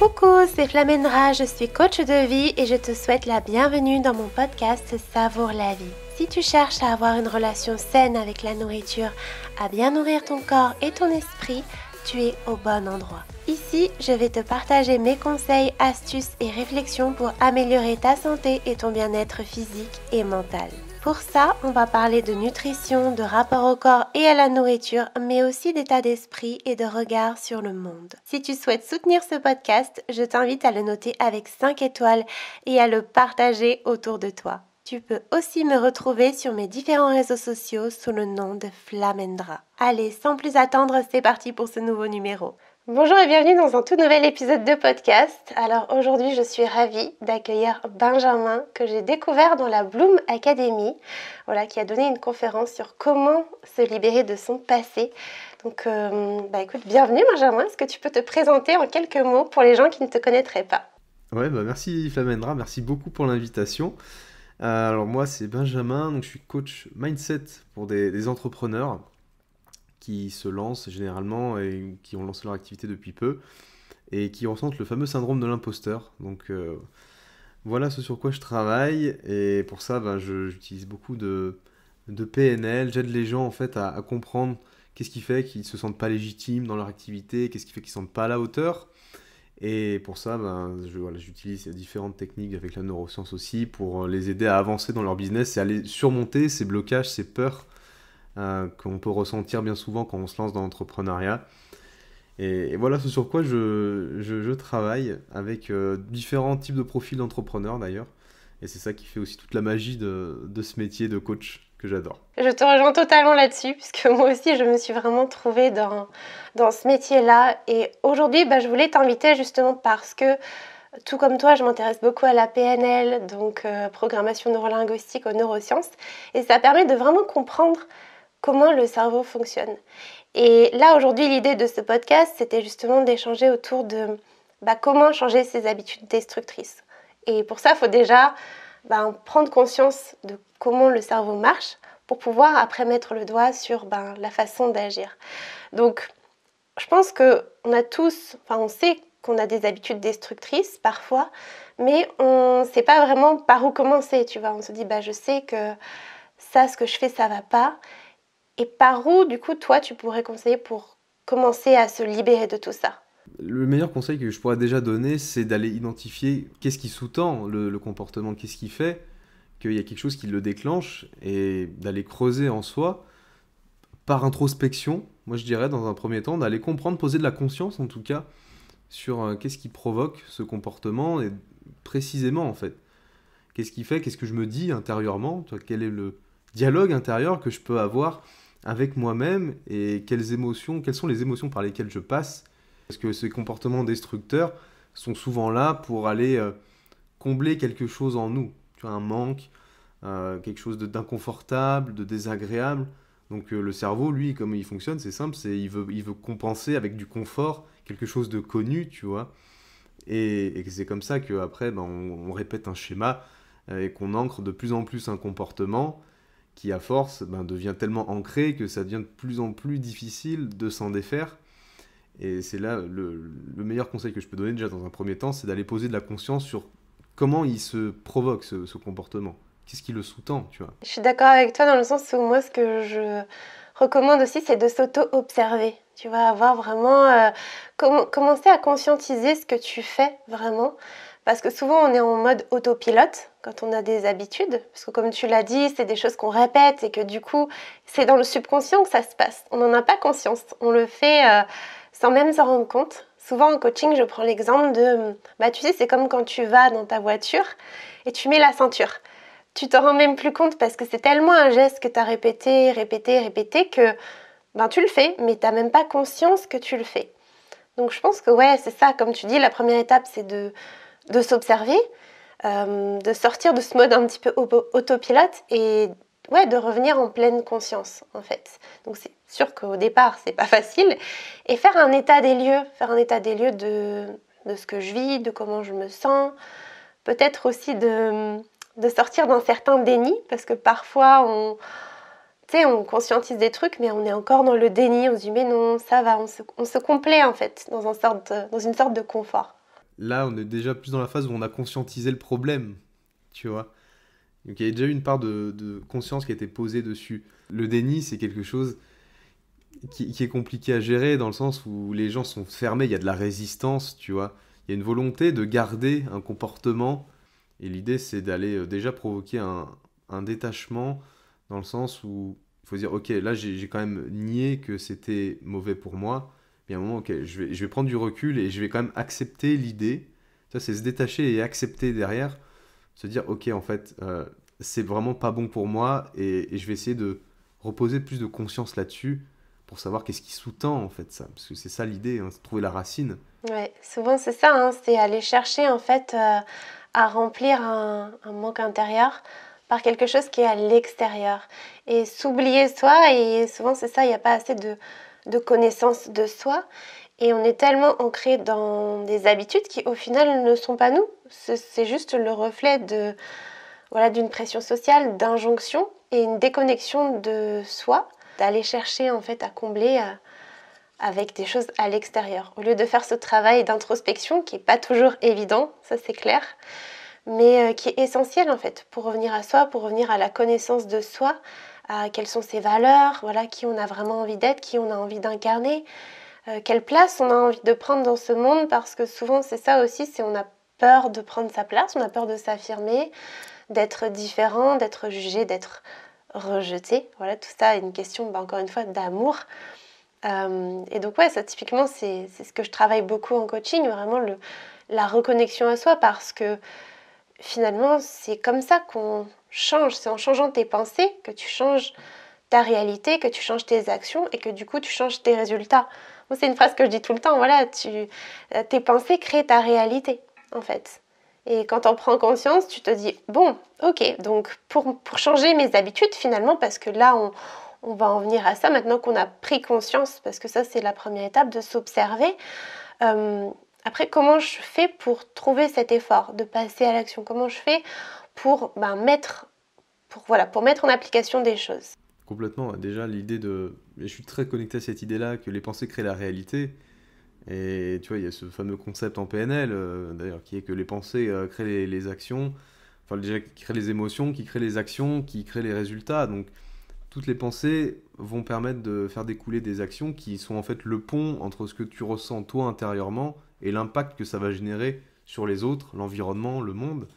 Coucou, c'est Flamendra, je suis coach de vie et je te souhaite la bienvenue dans mon podcast Savoure la vie. Si tu cherches à avoir une relation saine avec la nourriture, à bien nourrir ton corps et ton esprit, tu es au bon endroit. Ici, je vais te partager mes conseils, astuces et réflexions pour améliorer ta santé et ton bien-être physique et mental. Pour ça, on va parler de nutrition, de rapport au corps et à la nourriture, mais aussi d'état d'esprit et de regard sur le monde. Si tu souhaites soutenir ce podcast, je t'invite à le noter avec 5 étoiles et à le partager autour de toi. Tu peux aussi me retrouver sur mes différents réseaux sociaux sous le nom de Flamendra. Allez, sans plus attendre, c'est parti pour ce nouveau numéro. Bonjour et bienvenue dans un tout nouvel épisode de podcast. Alors aujourd'hui, je suis ravie d'accueillir Benjamin que j'ai découvert dans la Bloom Academy, qui a donné une conférence sur comment se libérer de son passé. Donc écoute, bienvenue Benjamin, est-ce que tu peux te présenter en quelques mots pour les gens qui ne te connaîtraient pas? Ouais, merci Flamendra, merci beaucoup pour l'invitation. Alors moi c'est Benjamin, donc je suis coach mindset pour des entrepreneurs qui se lancent généralement et qui ont lancé leur activité depuis peu et qui ressentent le fameux syndrome de l'imposteur. Donc voilà ce sur quoi je travaille et pour ça j'utilise beaucoup de PNL, j'aide les gens en fait à comprendre qu'est-ce qui fait qu'ils ne se sentent pas légitimes dans leur activité, qu'est-ce qui fait qu'ils ne se sentent pas à la hauteur. Et pour ça, j'utilise différentes techniques avec la neuroscience aussi pour les aider à avancer dans leur business et à aller surmonter ces blocages, ces peurs qu'on peut ressentir bien souvent quand on se lance dans l'entrepreneuriat. Et voilà ce sur quoi je travaille avec différents types de profils d'entrepreneurs d'ailleurs. Et c'est ça qui fait aussi toute la magie de ce métier de coach que j'adore. Je te rejoins totalement là-dessus, puisque moi aussi je me suis vraiment trouvée dans ce métier-là. Et aujourd'hui, je voulais t'inviter justement parce que, tout comme toi, je m'intéresse beaucoup à la PNL, donc programmation neurolinguistique aux neurosciences. Et ça permet de vraiment comprendre comment le cerveau fonctionne. Et là, aujourd'hui, l'idée de ce podcast, c'était justement d'échanger autour de comment changer ses habitudes destructrices. Et pour ça, il faut déjà prendre conscience de comment le cerveau marche pour pouvoir après mettre le doigt sur la façon d'agir. Donc, je pense qu'on a tous, on sait qu'on a des habitudes destructrices parfois, mais on ne sait pas vraiment par où commencer, tu vois. On se dit, je sais que ça, ce que je fais, ça va pas. Et par où, du coup, toi, tu pourrais conseiller pour commencer à se libérer de tout ça? Le meilleur conseil que je pourrais déjà donner, c'est d'aller identifier qu'est-ce qui sous-tend le comportement, qu'est-ce qui fait qu'il y a quelque chose qui le déclenche et d'aller creuser en soi par introspection. Moi, je dirais, dans un premier temps, d'aller comprendre, poser de la conscience en tout cas, sur qu'est-ce qui provoque ce comportement et précisément en fait. Qu'est-ce qui fait, qu'est-ce que je me dis intérieurement, quel est le dialogue intérieur que je peux avoir avec moi-même et quelles sont les émotions par lesquelles je passe. Parce que ces comportements destructeurs sont souvent là pour aller combler quelque chose en nous. Tu vois, un manque, quelque chose d'inconfortable, de désagréable. Donc le cerveau, lui, comme il fonctionne, c'est simple, il veut compenser avec du confort, quelque chose de connu, tu vois. Et c'est comme ça qu'après, on répète un schéma et qu'on ancre de plus en plus un comportement qui, à force, devient tellement ancré que ça devient de plus en plus difficile de s'en défaire. Et c'est là le meilleur conseil que je peux donner déjà dans un premier temps, c'est d'aller poser de la conscience sur comment il se provoque ce comportement. Qu'est-ce qui le sous-tend, tu vois? Je suis d'accord avec toi dans le sens où moi, ce que je recommande aussi, c'est de s'auto-observer. Tu vas avoir vraiment commencer à conscientiser ce que tu fais vraiment. Parce que souvent, on est en mode autopilote quand on a des habitudes. Parce que comme tu l'as dit, c'est des choses qu'on répète et que du coup, c'est dans le subconscient que ça se passe. On n'en a pas conscience. On le fait sans même s'en rendre compte. Souvent en coaching, je prends l'exemple de, tu sais, c'est comme quand tu vas dans ta voiture et tu mets la ceinture. Tu t'en rends même plus compte parce que c'est tellement un geste que tu as répété que tu le fais, mais tu n'as même pas conscience que tu le fais. Donc je pense que c'est ça, comme tu dis, la première étape, c'est de s'observer, de sortir de ce mode un petit peu autopilote et de revenir en pleine conscience en fait. Donc c'est sûr qu'au départ, c'est pas facile. Et faire un état des lieux de ce que je vis, de comment je me sens, peut-être aussi de sortir d'un certain déni, parce que parfois Tu sais, on conscientise des trucs, mais on est encore dans le déni, on se dit mais non, ça va, on se complaît en fait, dans une sorte de confort. Là, on est déjà plus dans la phase où on a conscientisé le problème, tu vois. Donc il y a déjà eu une part de conscience qui a été posée dessus. Le déni, c'est quelque chose qui est compliqué à gérer dans le sens où les gens sont fermés, il y a de la résistance, tu vois. Il y a une volonté de garder un comportement et l'idée c'est d'aller déjà provoquer un détachement dans le sens où il faut dire ok, là j'ai quand même nié que c'était mauvais pour moi, mais à un moment ok, je vais prendre du recul et je vais quand même accepter l'idée. Ça c'est se détacher et accepter derrière, se dire ok en fait c'est vraiment pas bon pour moi et je vais essayer de reposer plus de conscience là-dessus pour savoir qu'est-ce qui sous-tend en fait ça, parce que c'est ça l'idée, hein, c'est trouver la racine. Ouais, souvent c'est ça, hein, c'est aller chercher en fait à remplir un manque intérieur par quelque chose qui est à l'extérieur. Et s'oublier soi, et souvent c'est ça, il n'y a pas assez de connaissance de soi. Et on est tellement ancré dans des habitudes qui au final ne sont pas nous. C'est juste le reflet voilà, d'une pression sociale, d'injonction et une déconnexion de soi, d'aller chercher en fait à combler avec des choses à l'extérieur. Au lieu de faire ce travail d'introspection qui n'est pas toujours évident, ça c'est clair, mais qui est essentiel en fait pour revenir à soi, pour revenir à la connaissance de soi, à quelles sont ses valeurs, voilà, qui on a vraiment envie d'être, qui on a envie d'incarner, quelle place on a envie de prendre dans ce monde, parce que souvent c'est ça aussi, c'est on a peur de prendre sa place, on a peur de s'affirmer, d'être différent, d'être jugé, d'être rejeté. Voilà, tout ça est une question, encore une fois, d'amour. Et donc ouais, ça typiquement c'est ce que je travaille beaucoup en coaching, vraiment la reconnexion à soi, parce que finalement c'est comme ça qu'on change, c'est en changeant tes pensées que tu changes ta réalité, que tu changes tes actions et que du coup tu changes tes résultats. Moi c'est une phrase que je dis tout le temps, voilà, tes pensées créent ta réalité en fait. Et quand on prend conscience, tu te dis, bon, ok, donc pour changer mes habitudes finalement, parce que là on va en venir à ça maintenant qu'on a pris conscience, parce que ça c'est la première étape de s'observer. Après, comment je fais pour trouver cet effort, de passer à l'action? Comment je fais pour mettre en application des choses? Complètement, déjà l'idée de... Et je suis très connecté à cette idée-là, que les pensées créent la réalité. Et tu vois, il y a ce fameux concept en PNL, d'ailleurs, qui est que les pensées créent les actions, enfin déjà qui créent les émotions, qui créent les actions, qui créent les résultats. Donc toutes les pensées vont permettre de faire découler des actions qui sont en fait le pont entre ce que tu ressens toi intérieurement et l'impact que ça va générer sur les autres, l'environnement, le monde.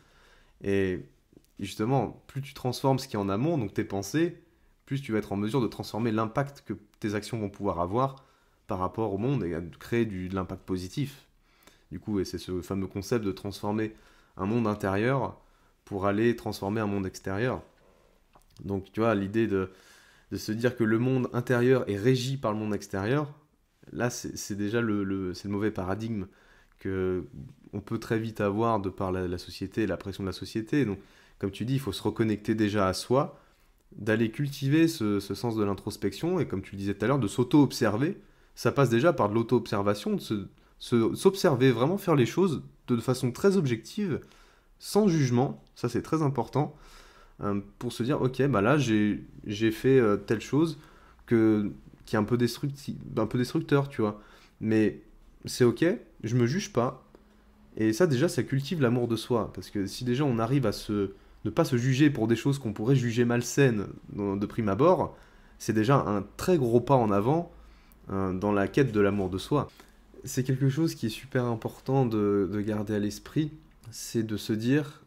Et justement, plus tu transformes ce qui est en amont, donc tes pensées, plus tu vas être en mesure de transformer l'impact que tes actions vont pouvoir avoir par rapport au monde et à créer de l'impact positif. Du coup, et c'est ce fameux concept de transformer un monde intérieur pour aller transformer un monde extérieur. Donc, tu vois, l'idée de se dire que le monde intérieur est régi par le monde extérieur, là, c'est déjà c'est le mauvais paradigme que on peut très vite avoir de par la société, la pression de la société. Donc, comme tu dis, il faut se reconnecter déjà à soi, d'aller cultiver ce sens de l'introspection, et comme tu le disais tout à l'heure, de s'auto-observer. Ça passe déjà par de l'auto-observation, de s'observer, vraiment faire les choses de façon très objective, sans jugement, ça c'est très important, pour se dire, ok, bah là j'ai fait telle chose qui est un peu destructeur, tu vois. Mais c'est ok, je me juge pas. Et ça déjà, ça cultive l'amour de soi. Parce que si déjà on arrive à ne pas se juger pour des choses qu'on pourrait juger malsaines de prime abord, c'est déjà un très gros pas en avant dans la quête de l'amour de soi. C'est quelque chose qui est super important de garder à l'esprit, c'est de se dire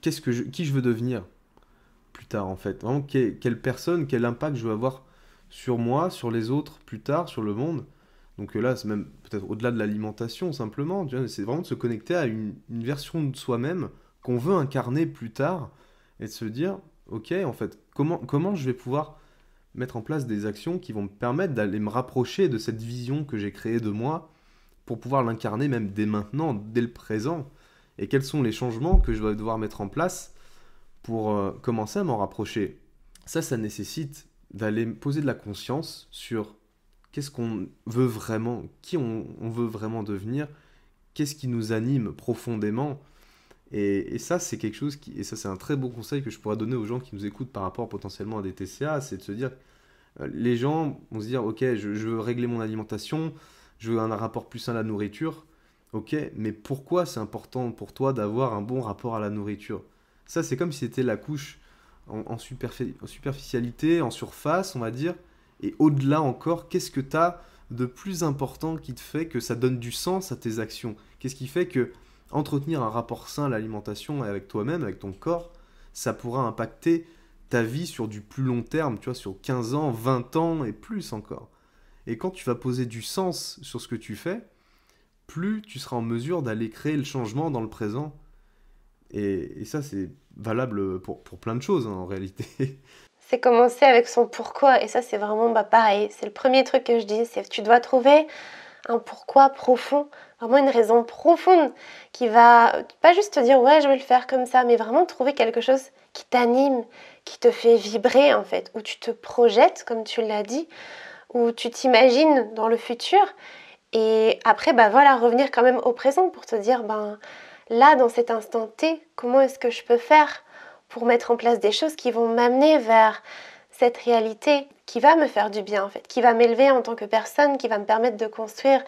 qui je veux devenir plus tard en fait. Vraiment, quelle personne, quel impact je veux avoir sur moi, sur les autres, plus tard, sur le monde. Donc là, c'est même peut-être au-delà de l'alimentation simplement, tu vois, c'est vraiment de se connecter à une version de soi-même qu'on veut incarner plus tard et de se dire, ok, en fait, comment je vais pouvoir mettre en place des actions qui vont me permettre d'aller me rapprocher de cette vision que j'ai créée de moi pour pouvoir l'incarner même dès maintenant, dès le présent. Et quels sont les changements que je vais devoir mettre en place pour commencer à m'en rapprocher. Ça nécessite d'aller poser de la conscience sur qu'est-ce qu'on veut vraiment, qui on veut vraiment devenir, qu'est-ce qui nous anime profondément. Et ça, c'est quelque chose et ça, c'est un très bon conseil que je pourrais donner aux gens qui nous écoutent par rapport potentiellement à des TCA, c'est de se dire, les gens vont se dire, ok, je veux régler mon alimentation, je veux un rapport plus sain à la nourriture, ok, mais pourquoi c'est important pour toi d'avoir un bon rapport à la nourriture? Ça, c'est comme si c'était la couche en superficialité, en surface, on va dire, et au-delà encore, qu'est-ce que tu as de plus important qui te fait que ça donne du sens à tes actions? Qu'est-ce qui fait que entretenir un rapport sain à l'alimentation avec toi-même, avec ton corps, ça pourra impacter ta vie sur du plus long terme, tu vois, sur 15 ans, 20 ans et plus encore. Et quand tu vas poser du sens sur ce que tu fais, plus tu seras en mesure d'aller créer le changement dans le présent. Et ça, c'est valable pour plein de choses, hein, en réalité. C'est commencer avec son pourquoi. Et ça, c'est vraiment pareil. C'est le premier truc que je dis. C'est tu dois trouver un pourquoi profond, vraiment une raison profonde qui va pas juste te dire ouais je vais le faire comme ça, mais vraiment trouver quelque chose qui t'anime, qui te fait vibrer en fait, où tu te projettes comme tu l'as dit, où tu t'imagines dans le futur et après voilà revenir quand même au présent pour te dire là dans cet instant T, comment est-ce que je peux faire pour mettre en place des choses qui vont m'amener vers cette réalité qui va me faire du bien en fait, qui va m'élever en tant que personne, qui va me permettre de construire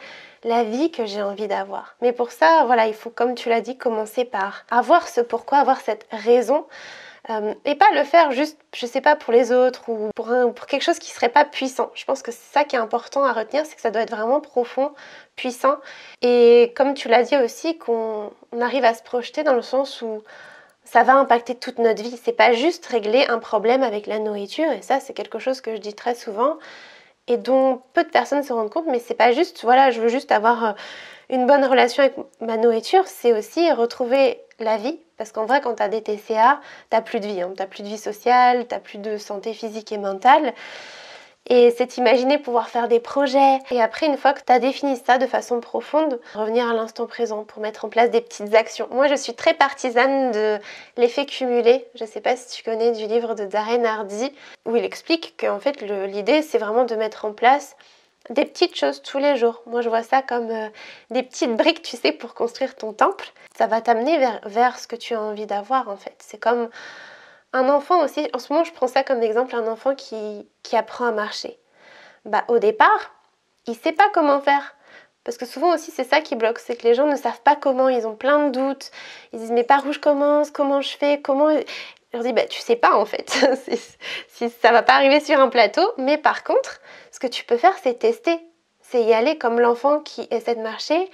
la vie que j'ai envie d'avoir. Mais pour ça, voilà, il faut, comme tu l'as dit, commencer par avoir ce pourquoi, avoir cette raison, et pas le faire juste, je sais pas, pour les autres ou pour quelque chose qui serait pas puissant. Je pense que c'est ça qui est important à retenir, c'est que ça doit être vraiment profond, puissant, et comme tu l'as dit aussi, qu'on arrive à se projeter dans le sens où ça va impacter toute notre vie. C'est pas juste régler un problème avec la nourriture, et ça c'est quelque chose que je dis très souvent et dont peu de personnes se rendent compte, mais c'est pas juste, voilà, je veux juste avoir une bonne relation avec ma nourriture, c'est aussi retrouver la vie, parce qu'en vrai quand t'as des TCA, t'as plus de vie, hein. T'as plus de vie sociale, t'as plus de santé physique et mentale. Et c'est imaginer pouvoir faire des projets. Et après, une fois que tu as défini ça de façon profonde, revenir à l'instant présent pour mettre en place des petites actions. Moi, je suis très partisane de l'effet cumulé. Je ne sais pas si tu connais du livre de Darren Hardy, où il explique qu'en fait, l'idée, c'est vraiment de mettre en place des petites choses tous les jours. Moi, je vois ça comme des petites briques, tu sais, pour construire ton temple. Ça va t'amener vers ce que tu as envie d'avoir, en fait. C'est comme un enfant aussi, en ce moment je prends ça comme exemple, un enfant qui apprend à marcher. Au départ, il ne sait pas comment faire. Parce que souvent aussi c'est ça qui bloque, c'est que les gens ne savent pas comment, ils ont plein de doutes. Ils disent mais par où je commence, comment je fais, comment... Je leur dis tu sais pas en fait, si ça va pas arriver sur un plateau. Mais par contre, ce que tu peux faire c'est tester. C'est y aller comme l'enfant qui essaie de marcher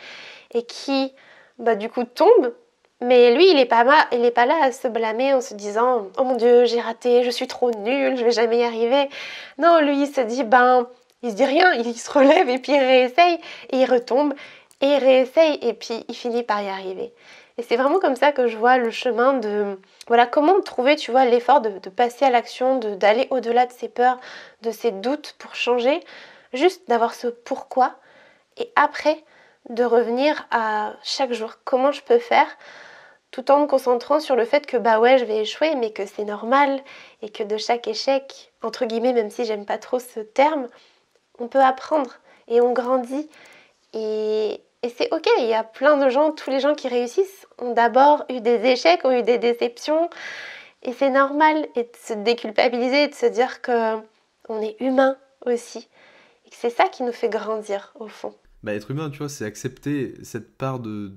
et qui du coup tombe. Mais lui, il est pas là à se blâmer en se disant « Oh mon Dieu, j'ai raté, je suis trop nulle, je vais jamais y arriver. » Non, lui, il se dit il se dit rien, il se relève et puis il réessaye et il retombe et il réessaye et puis il finit par y arriver. Et c'est vraiment comme ça que je vois le chemin de... Voilà, comment trouver, tu vois, l'effort de passer à l'action, d'aller au-delà de ses peurs, de ses doutes pour changer, juste d'avoir ce pourquoi et après de revenir à chaque jour. Comment je peux faire tout en me concentrant sur le fait que ouais je vais échouer mais que c'est normal et que de chaque échec, entre guillemets, même si j'aime pas trop ce terme, on peut apprendre et on grandit et c'est ok, il y a plein de gens, tous les gens qui réussissent ont d'abord eu des échecs, ont eu des déceptions et c'est normal et de se déculpabiliser et de se dire que on est humain aussi et que c'est ça qui nous fait grandir au fond. Être humain, tu vois, c'est accepter cette part de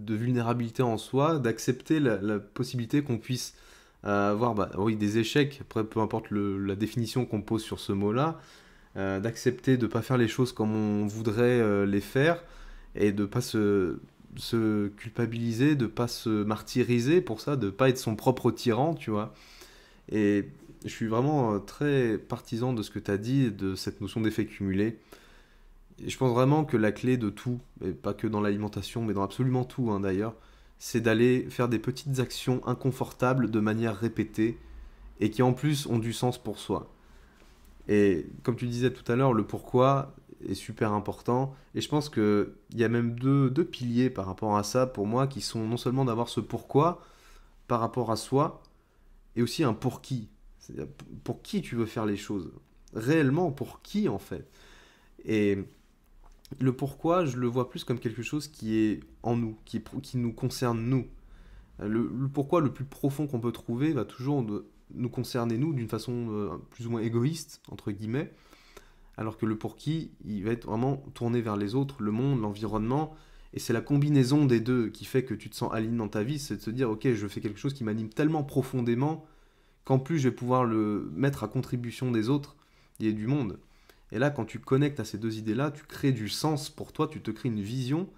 vulnérabilité en soi, d'accepter la possibilité qu'on puisse avoir oui, des échecs, après peu importe la définition qu'on pose sur ce mot-là, d'accepter de ne pas faire les choses comme on voudrait les faire, et de ne pas se culpabiliser, de ne pas se martyriser pour ça, de ne pas être son propre tyran, tu vois. Et je suis vraiment très partisan de ce que tu as dit, de cette notion d'effet cumulé. Et je pense vraiment que la clé de tout, et pas que dans l'alimentation, mais dans absolument tout d'ailleurs, c'est d'aller faire des petites actions inconfortables de manière répétée et qui en plus ont du sens pour soi. Et comme tu disais tout à l'heure, le pourquoi est super important. Et je pense qu'il y a même deux piliers par rapport à ça pour moi qui sont non seulement d'avoir ce pourquoi par rapport à soi et aussi un pour qui. C'est-à-dire pour qui tu veux faire les choses. Réellement, pour qui en fait. Et le pourquoi, je le vois plus comme quelque chose qui est en nous, qui nous concerne nous. Le pourquoi le plus profond qu'on peut trouver va toujours nous concerner, nous, d'une façon plus ou moins égoïste, entre guillemets, alors que le pour qui, il va être vraiment tourné vers les autres, le monde, l'environnement, et c'est la combinaison des deux qui fait que tu te sens aligné dans ta vie, c'est de se dire, ok, je fais quelque chose qui m'anime tellement profondément qu'en plus je vais pouvoir le mettre à contribution des autres et du monde. Et là, quand tu connectes à ces deux idées-là, tu crées du sens pour toi, tu te crées une vision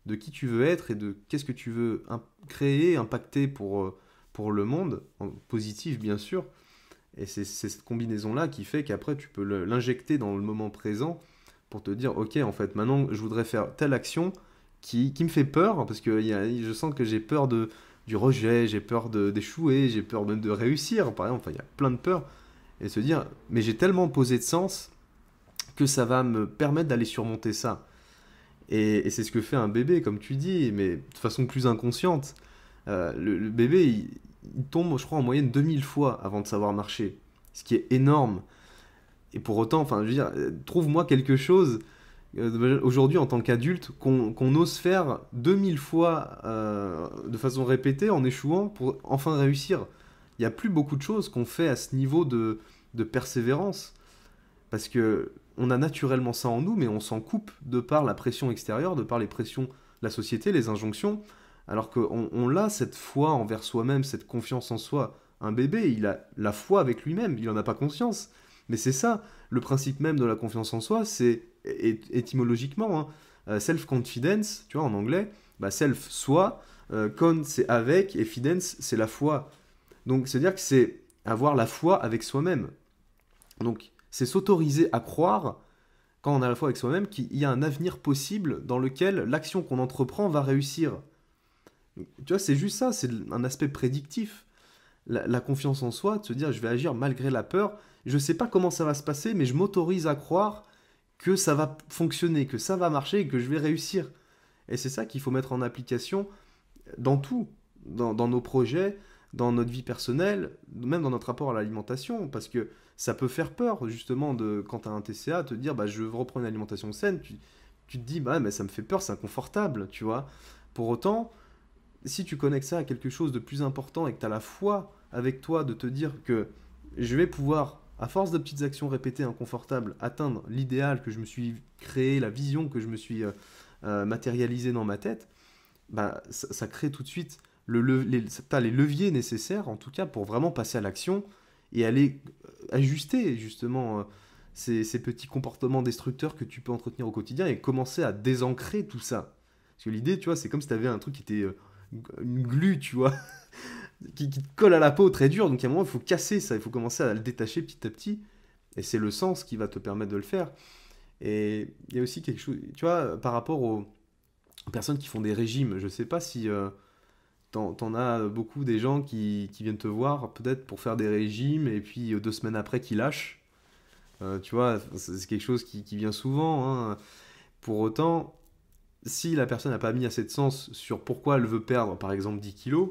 de qui tu veux être et de qu'est-ce que tu veux créer, impacter pour le monde, en positif bien sûr. Et c'est cette combinaison-là qui fait qu'après tu peux l'injecter dans le moment présent pour te dire, ok, en fait, maintenant je voudrais faire telle action qui me fait peur, parce que je sens que j'ai peur du rejet, j'ai peur d'échouer, j'ai peur même de réussir, par exemple, enfin, il y a plein de peurs. Et se dire, mais j'ai tellement posé de sens que ça va me permettre d'aller surmonter ça. Et c'est ce que fait un bébé, comme tu dis, mais de façon plus inconsciente. Le bébé, il tombe, je crois, en moyenne 2000 fois avant de savoir marcher, ce qui est énorme. Et pour autant, enfin, je veux dire, trouve-moi quelque chose aujourd'hui en tant qu'adulte qu'on ose faire 2000 fois de façon répétée en échouant pour enfin réussir. Il n'y a plus beaucoup de choses qu'on fait à ce niveau de persévérance. Parce que on a naturellement ça en nous, mais on s'en coupe de par la pression extérieure, de par les pressions de la société, les injonctions, alors qu'on a cette foi envers soi-même, cette confiance en soi. Un bébé, il a la foi avec lui-même, il n'en a pas conscience. Mais c'est ça, le principe même de la confiance en soi, c'est étymologiquement, hein, self-confidence, tu vois, en anglais, bah, self, soi, con, c'est avec, et fidence, c'est la foi. Donc, c'est-à-dire que c'est avoir la foi avec soi-même. Donc, c'est s'autoriser à croire, quand on a la foi avec soi-même, qu'il y a un avenir possible dans lequel l'action qu'on entreprend va réussir. Tu vois, c'est juste ça, c'est un aspect prédictif. La confiance en soi, de se dire je vais agir malgré la peur, je ne sais pas comment ça va se passer, mais je m'autorise à croire que ça va fonctionner, que ça va marcher et que je vais réussir. Et c'est ça qu'il faut mettre en application dans tout, dans nos projets, dans notre vie personnelle, même dans notre rapport à l'alimentation, parce que ça peut faire peur, justement, quand tu as un TCA, te dire, bah, je reprends une alimentation saine, tu te dis, bah, mais ça me fait peur, c'est inconfortable, tu vois. Pour autant, si tu connectes ça à quelque chose de plus important et que tu as la foi avec toi de te dire que je vais pouvoir, à force de petites actions répétées inconfortables, atteindre l'idéal que je me suis créé, la vision que je me suis matérialisée dans ma tête, bah, ça crée tout de suite t'as les leviers nécessaires, en tout cas, pour vraiment passer à l'action et aller ajuster justement ces petits comportements destructeurs que tu peux entretenir au quotidien et commencer à désancrer tout ça. Parce que l'idée, tu vois, c'est comme si tu avais un truc qui était une glu, tu vois, qui te colle à la peau très dur. Donc à un moment, il faut casser ça, il faut commencer à le détacher petit à petit. Et c'est le sens qui va te permettre de le faire. Et il y a aussi quelque chose, tu vois, par rapport aux personnes qui font des régimes. Je sais pas si t'en as beaucoup des gens qui viennent te voir peut-être pour faire des régimes et puis 2 semaines après qui lâchent. Tu vois, c'est quelque chose qui vient souvent, hein. Pour autant, si la personne n'a pas mis assez de sens sur pourquoi elle veut perdre, par exemple, 10 kilos,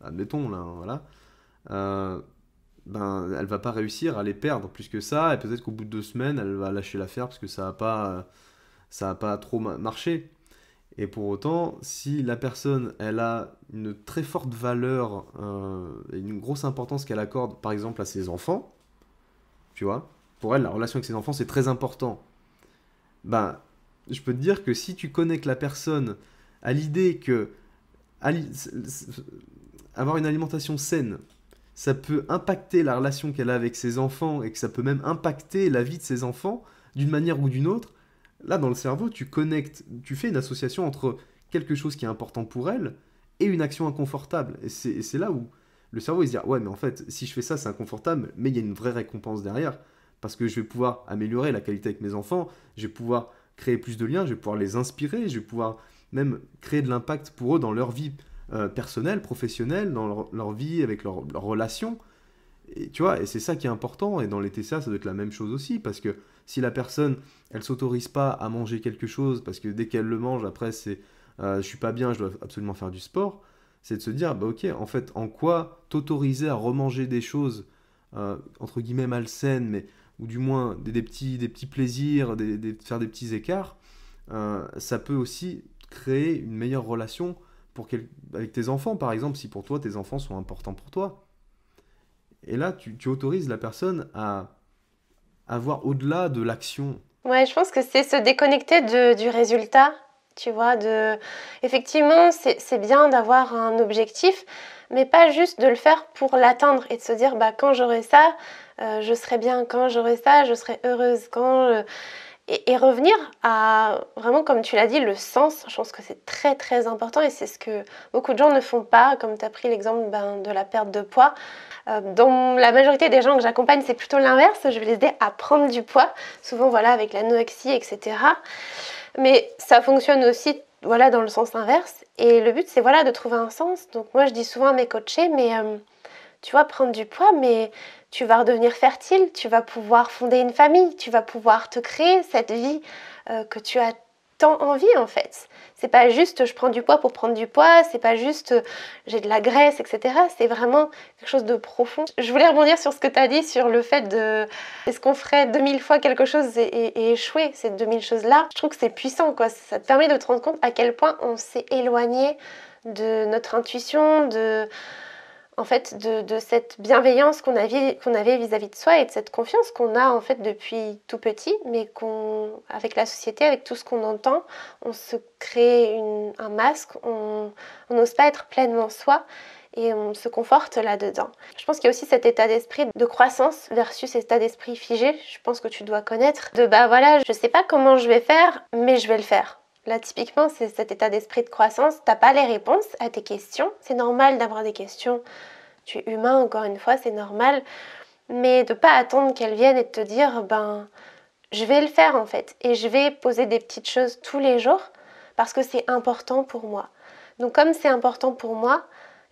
admettons, là, hein, voilà, euh, ben, elle va pas réussir à les perdre plus que ça, et peut-être qu'au bout de 2 semaines, elle va lâcher l'affaire parce que ça a pas trop marché. Et pour autant, si la personne, elle a une très forte valeur et une grosse importance qu'elle accorde, par exemple, à ses enfants, tu vois, pour elle, la relation avec ses enfants, c'est très important. Ben, je peux te dire que si tu connectes la personne à l'idée que ali- avoir une alimentation saine, ça peut impacter la relation qu'elle a avec ses enfants et que ça peut même impacter la vie de ses enfants d'une manière ou d'une autre, là dans le cerveau, tu connectes, tu fais une association entre quelque chose qui est important pour elle et une action inconfortable. Et c'est là où le cerveau il se dit, ouais, mais en fait, si je fais ça, c'est inconfortable, mais il y a une vraie récompense derrière. Parce que je vais pouvoir améliorer la qualité avec mes enfants, je vais pouvoir créer plus de liens, je vais pouvoir les inspirer, je vais pouvoir même créer de l'impact pour eux dans leur vie personnelle, professionnelle, dans leur vie avec leurs relations. Et tu vois, et c'est ça qui est important, et dans les TCA, ça doit être la même chose aussi, parce que si la personne, elle s'autorise pas à manger quelque chose, parce que dès qu'elle le mange, après, c'est je suis pas bien, je dois absolument faire du sport, c'est de se dire, bah ok, en fait, en quoi t'autoriser à remanger des choses, entre guillemets, malsaines, mais, ou du moins des petits plaisirs, faire des petits écarts, ça peut aussi créer une meilleure relation avec tes enfants, par exemple, si pour toi, tes enfants sont importants pour toi. Et là, tu autorises la personne à voir au-delà de l'action. Ouais, je pense que c'est se déconnecter du résultat, tu vois, Effectivement, c'est bien d'avoir un objectif, mais pas juste de le faire pour l'atteindre et de se dire, bah, quand j'aurai ça, je serai bien, quand j'aurai ça, je serai heureuse, et revenir à, vraiment, comme tu l'as dit, le sens. Je pense que c'est très, très important et c'est ce que beaucoup de gens ne font pas, comme tu as pris l'exemple de la perte de poids. Dans la majorité des gens que j'accompagne, c'est plutôt l'inverse. Je vais les aider à prendre du poids, souvent voilà, avec l'anorexie, etc. Mais ça fonctionne aussi voilà, dans le sens inverse. Et le but, c'est voilà, de trouver un sens. Donc moi, je dis souvent à mes coachés, mais tu vois, prendre du poids, mais tu vas redevenir fertile, tu vas pouvoir fonder une famille, tu vas pouvoir te créer cette vie que tu as tant envie en fait. C'est pas juste je prends du poids pour prendre du poids, c'est pas juste j'ai de la graisse, etc. C'est vraiment quelque chose de profond. Je voulais rebondir sur ce que tu as dit sur le fait de est-ce qu'on ferait 2000 fois quelque chose et échouer ces 2000 choses-là. Je trouve que c'est puissant, quoi. Ça te permet de te rendre compte à quel point on s'est éloigné de notre intuition, en fait, de cette bienveillance qu'on avait vis-à-vis de soi et de cette confiance qu'on a en fait depuis tout petit, mais avec la société, avec tout ce qu'on entend, on se crée un masque, on n'ose pas être pleinement soi et on se conforte là-dedans. Je pense qu'il y a aussi cet état d'esprit de croissance versus cet état d'esprit figé, je pense que tu dois connaître, bah voilà, je sais pas comment je vais faire, mais je vais le faire. Là, typiquement, c'est cet état d'esprit de croissance. T'as pas les réponses à tes questions. C'est normal d'avoir des questions. Tu es humain, encore une fois, c'est normal. Mais de pas attendre qu'elles viennent et de te dire, ben, je vais le faire en fait. Et je vais poser des petites choses tous les jours parce que c'est important pour moi. Donc comme c'est important pour moi,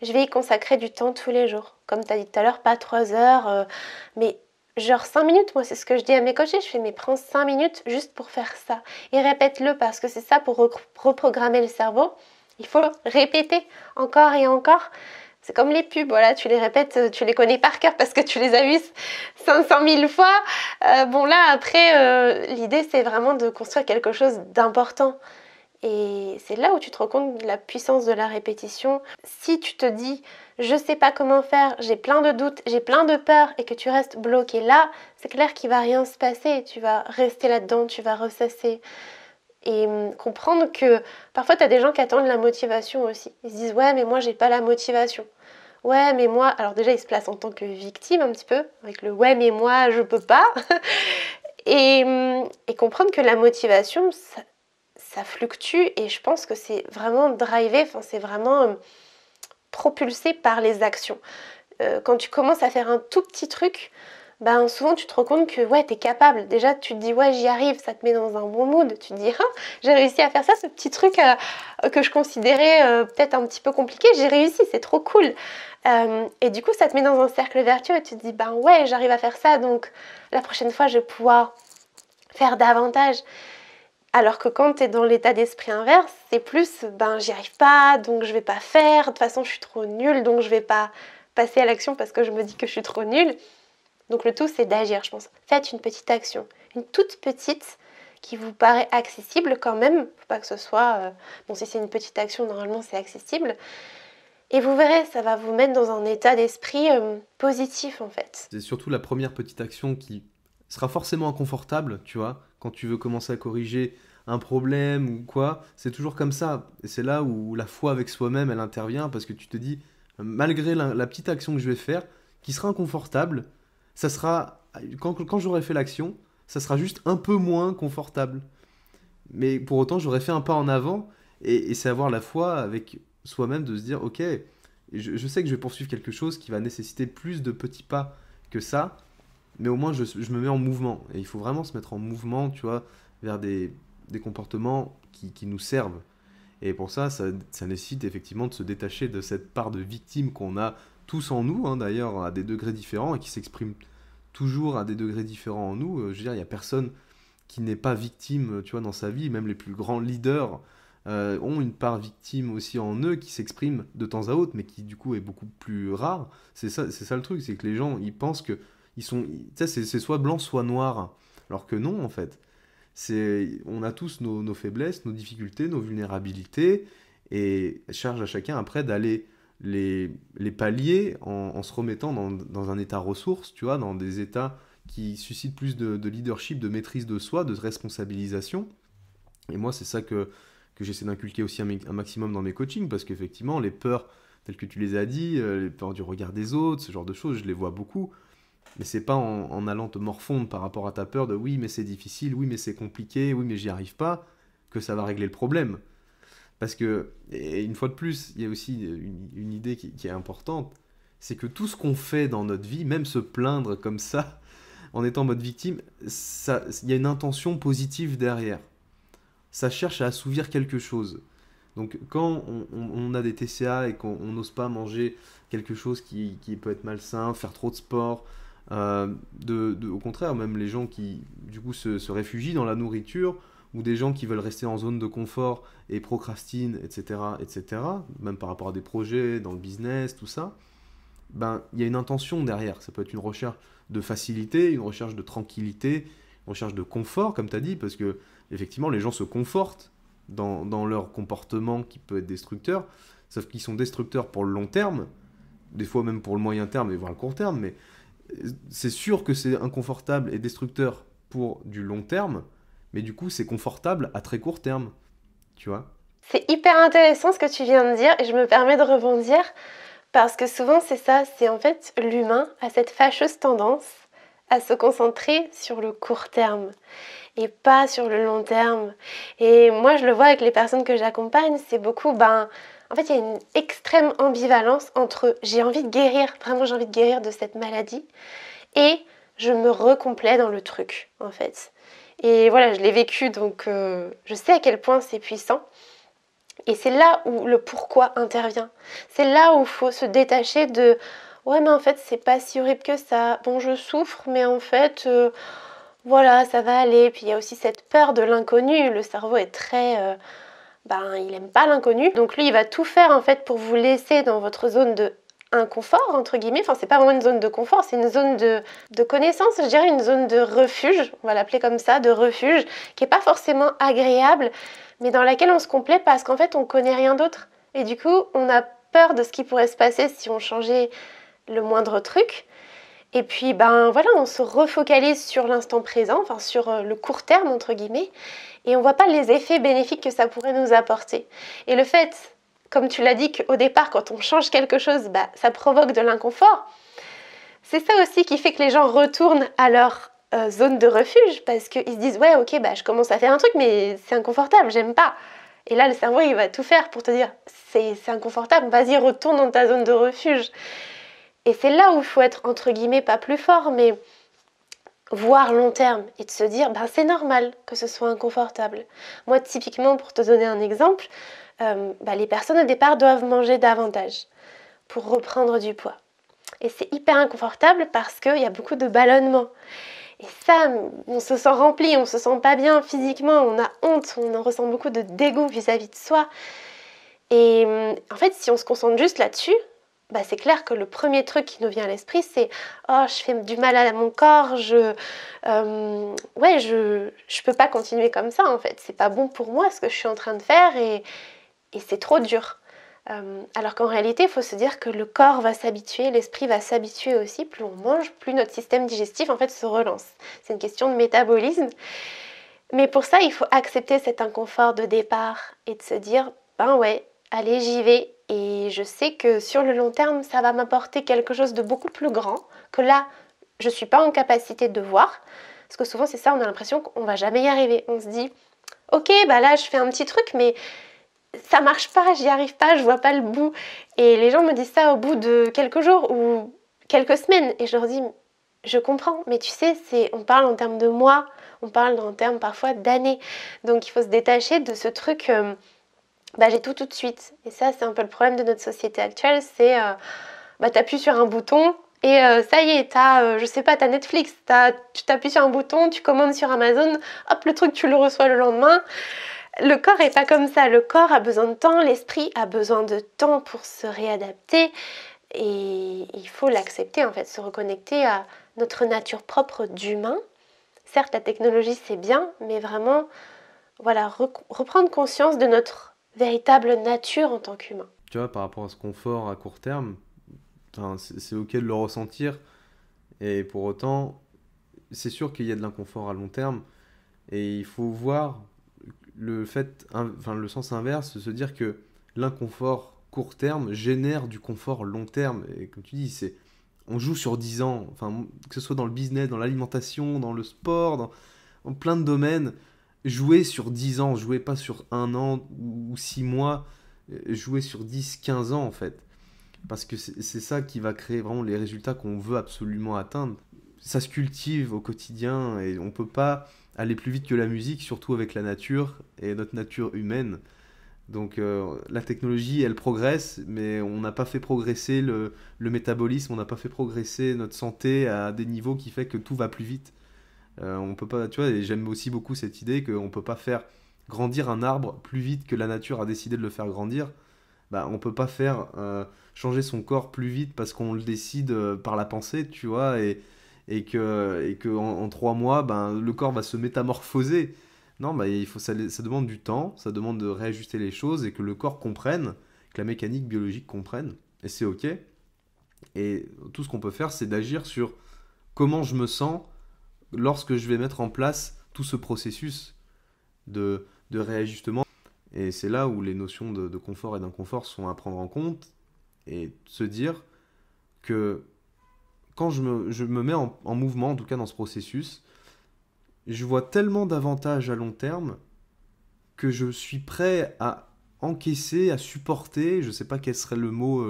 je vais y consacrer du temps tous les jours. Comme tu as dit tout à l'heure, pas 3 heures, mais genre 5 minutes, moi c'est ce que je dis à mes coachés, je fais mais prends 5 minutes juste pour faire ça. Et répète-le parce que c'est ça pour reprogrammer le cerveau. Il faut répéter encore et encore. C'est comme les pubs, voilà, tu les répètes, tu les connais par cœur parce que tu les as vues 500 000 fois. Bon là après, l'idée c'est vraiment de construire quelque chose d'important. Et c'est là où tu te rends compte de la puissance de la répétition. Si tu te dis je sais pas comment faire, j'ai plein de doutes, j'ai plein de peurs et que tu restes bloqué là, c'est clair qu'il va rien se passer. Tu vas rester là-dedans, tu vas ressasser. Et comprendre que parfois tu as des gens qui attendent la motivation aussi. Ils se disent ouais mais moi j'ai pas la motivation. Ouais mais moi, alors déjà ils se placent en tant que victime un petit peu, avec le ouais mais moi je peux pas. et comprendre que la motivation ça fluctue et je pense que c'est vraiment drivé, enfin c'est vraiment propulsé par les actions. Quand tu commences à faire un tout petit truc, ben souvent tu te rends compte que ouais t'es capable. Déjà tu te dis ouais j'y arrive, ça te met dans un bon mood. Tu te dis ah, j'ai réussi à faire ça, ce petit truc que je considérais peut-être un petit peu compliqué, j'ai réussi, c'est trop cool. Et du coup ça te met dans un cercle vertueux et tu te dis ben ouais j'arrive à faire ça, donc la prochaine fois je vais pouvoir faire davantage. Alors que quand tu es dans l'état d'esprit inverse, c'est plus ben j'y arrive pas, donc je vais pas faire, de toute façon je suis trop nulle, donc je vais pas passer à l'action parce que je me dis que je suis trop nulle. Donc le tout c'est d'agir, je pense. Faites une petite action, une toute petite qui vous paraît accessible quand même. Faut pas que ce soit... Bon si c'est une petite action, normalement c'est accessible. Et vous verrez, ça va vous mettre dans un état d'esprit positif en fait. C'est surtout la première petite action qui sera forcément inconfortable, tu vois, quand tu veux commencer à corriger un problème ou quoi, c'est toujours comme ça. Et c'est là où la foi avec soi-même, elle intervient, parce que tu te dis, malgré la petite action que je vais faire, qui sera inconfortable, ça sera, quand j'aurai fait l'action, ça sera juste un peu moins confortable. Mais pour autant, j'aurais fait un pas en avant, et c'est avoir la foi avec soi-même de se dire, ok, je sais que je vais poursuivre quelque chose qui va nécessiter plus de petits pas que ça, mais au moins je me mets en mouvement. Et il faut vraiment se mettre en mouvement, tu vois, vers des comportements qui nous servent. Et pour ça nécessite effectivement de se détacher de cette part de victime qu'on a tous en nous, hein, d'ailleurs, à des degrés différents, et qui s'exprime toujours à des degrés différents en nous. Je veux dire, il n'y a personne qui n'est pas victime, tu vois, dans sa vie. Même les plus grands leaders ont une part victime aussi en eux qui s'exprime de temps à autre, mais qui du coup est beaucoup plus rare. C'est ça le truc, c'est que les gens, ils pensent que tu sais, c'est soit blanc, soit noir. Alors que non, en fait. On a tous nos faiblesses, nos difficultés, nos vulnérabilités, Et charge à chacun après d'aller les pallier en se remettant dans un état ressource, tu vois, dans des états qui suscitent plus de leadership, de maîtrise de soi, de responsabilisation. Et moi, c'est ça que j'essaie d'inculquer aussi un maximum dans mes coachings, parce qu'effectivement, les peurs, telles que tu les as dit, les peurs du regard des autres, ce genre de choses, je les vois beaucoup. Mais c'est pas en allant te morfondre par rapport à ta peur de oui, mais c'est difficile, oui, mais c'est compliqué, oui, mais j'y arrive pas, que ça va régler le problème. Parce que, et une fois de plus, il y a aussi une idée qui est importante, c'est que tout ce qu'on fait dans notre vie, même se plaindre comme ça, en étant en mode victime, il y a une intention positive derrière. Ça cherche à assouvir quelque chose. Donc quand on a des TCA et qu'on n'ose pas manger quelque chose qui peut être malsain, faire trop de sport, au contraire, même les gens qui du coup se réfugient dans la nourriture, ou des gens qui veulent rester en zone de confort et procrastinent, etc., etc., même par rapport à des projets, dans le business, tout ça, ben, il y a une intention derrière. Ça peut être une recherche de facilité, une recherche de tranquillité, une recherche de confort, comme tu as dit, parce que effectivement, les gens se confortent dans leur comportement qui peut être destructeur, sauf qu'ils sont destructeurs pour le long terme, des fois même pour le moyen terme et voire le court terme, mais c'est sûr que c'est inconfortable et destructeur pour du long terme, mais du coup c'est confortable à très court terme, tu vois. C'est hyper intéressant ce que tu viens de dire et je me permets de rebondir parce que souvent c'est ça, c'est en fait l'humain a cette fâcheuse tendance à se concentrer sur le court terme et pas sur le long terme. Et moi je le vois avec les personnes que j'accompagne, c'est beaucoup, en fait il y a une extrême ambivalence entre j'ai envie de guérir, vraiment j'ai envie de guérir de cette maladie et je me recomplais dans le truc en fait. Et voilà, je l'ai vécu donc je sais à quel point c'est puissant. Et c'est là où le pourquoi intervient. C'est là où il faut se détacher de ouais mais en fait c'est pas si horrible que ça. Bon je souffre mais en fait voilà ça va aller. Puis il y a aussi cette peur de l'inconnu. Le cerveau est très il aime pas l'inconnu. Donc lui il va tout faire en fait pour vous laisser dans votre zone de inconfort entre guillemets. Enfin c'est pas vraiment une zone de confort, c'est une zone de connaissance, je dirais une zone de refuge, on va l'appeler comme ça, de refuge, qui est pas forcément agréable, mais dans laquelle on se complaît parce qu'en fait on connaît rien d'autre. Et du coup on a peur de ce qui pourrait se passer si on changeait le moindre truc. Et puis voilà, on se refocalise sur l'instant présent, enfin sur le court terme entre guillemets, et on voit pas les effets bénéfiques que ça pourrait nous apporter. Et le fait, comme tu l'as dit, qu'au départ quand on change quelque chose, ça provoque de l'inconfort, c'est ça aussi qui fait que les gens retournent à leur zone de refuge, parce qu'ils se disent ouais ok je commence à faire un truc mais c'est inconfortable, j'aime pas. Et là le cerveau il va tout faire pour te dire c'est inconfortable, vas-y retourne dans ta zone de refuge. Et c'est là où il faut être entre guillemets pas plus fort mais voir long terme et de se dire c'est normal que ce soit inconfortable. Moi typiquement pour te donner un exemple, les personnes au départ doivent manger davantage pour reprendre du poids. Et c'est hyper inconfortable parce qu'il y a beaucoup de ballonnement. Et ça, on se sent rempli, on se sent pas bien physiquement, on a honte, on en ressent beaucoup de dégoût vis-à-vis de soi. Et en fait, si on se concentre juste là-dessus, c'est clair que le premier truc qui nous vient à l'esprit, c'est « Oh, je fais du mal à mon corps, je peux pas continuer comme ça en fait. C'est pas bon pour moi ce que je suis en train de faire et c'est trop dur. » Alors qu'en réalité, il faut se dire que le corps va s'habituer, l'esprit va s'habituer aussi. Plus on mange, plus notre système digestif en fait se relance. C'est une question de métabolisme. Mais pour ça, il faut accepter cet inconfort de départ et de se dire allez, j'y vais. Et je sais que sur le long terme, ça va m'apporter quelque chose de beaucoup plus grand que là, je ne suis pas en capacité de voir. Parce que souvent, c'est ça, on a l'impression qu'on va jamais y arriver. On se dit, ok, là, je fais un petit truc, mais ça marche pas, j'y arrive pas, je vois pas le bout. Et les gens me disent ça au bout de quelques jours ou quelques semaines. Et je leur dis, je comprends, mais tu sais, on parle en termes de mois, on parle en termes parfois d'années. Donc il faut se détacher de ce truc, j'ai tout de suite. Et ça, c'est un peu le problème de notre société actuelle, c'est t'appuies sur un bouton et ça y est, t'as Netflix, tu t'appuies sur un bouton, tu commandes sur Amazon, hop, le truc, tu le reçois le lendemain. Le corps est pas comme ça, le corps a besoin de temps, l'esprit a besoin de temps pour se réadapter et il faut l'accepter en fait, se reconnecter à notre nature propre d'humain. Certes, la technologie c'est bien, mais vraiment, reprendre conscience de notre véritable nature en tant qu'humain. Tu vois, par rapport à ce confort à court terme, enfin, c'est ok de le ressentir, et pour autant, c'est sûr qu'il y a de l'inconfort à long terme, et il faut voir enfin, le sens inverse, se dire que l'inconfort court terme génère du confort long terme. Et comme tu dis, on joue sur 10 ans, enfin, que ce soit dans le business, dans l'alimentation, dans le sport, dans plein de domaines. Jouer sur 10 ans, jouer pas sur 1 an ou 6 mois, jouer sur 10, 15 ans en fait. Parce que c'est ça qui va créer vraiment les résultats qu'on veut absolument atteindre. Ça se cultive au quotidien et on peut pas aller plus vite que la musique, surtout avec la nature et notre nature humaine. Donc la technologie, elle progresse, mais on n'a pas fait progresser le métabolisme, on n'a pas fait progresser notre santé à des niveaux qui fait que tout va plus vite. On peut pas, tu vois, et j'aime aussi beaucoup cette idée qu'on peut pas faire grandir un arbre plus vite que la nature a décidé de le faire grandir. Bah, on peut pas faire changer son corps plus vite parce qu'on le décide par la pensée, tu vois, et que en 3 mois, ben, le corps va se métamorphoser. Non, bah, ça demande du temps, ça demande de réajuster les choses et que le corps comprenne, que la mécanique biologique comprenne, et c'est ok. Et tout ce qu'on peut faire, c'est d'agir sur comment je me sens lorsque je vais mettre en place tout ce processus de réajustement. Et c'est là où les notions de confort et d'inconfort sont à prendre en compte et se dire que quand je me mets en mouvement, en tout cas dans ce processus, je vois tellement d'avantages à long terme que je suis prêt à encaisser, à supporter, je ne sais pas quel serait le mot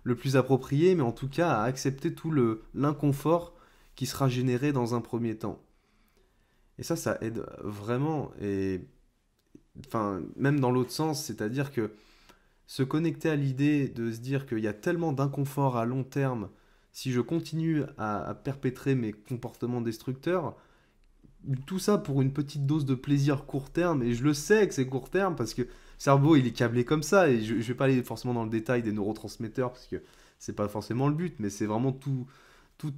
le plus approprié, mais en tout cas à accepter tout l'inconfort qui sera généré dans un premier temps. Et ça aide vraiment. Et enfin, même dans l'autre sens, c'est-à-dire que se connecter à l'idée de se dire qu'il y a tellement d'inconfort à long terme si je continue à perpétrer mes comportements destructeurs, tout ça pour une petite dose de plaisir court terme, et je le sais que c'est court terme parce que le cerveau il est câblé comme ça, et je vais pas aller forcément dans le détail des neurotransmetteurs parce que c'est pas forcément le but, mais c'est vraiment tout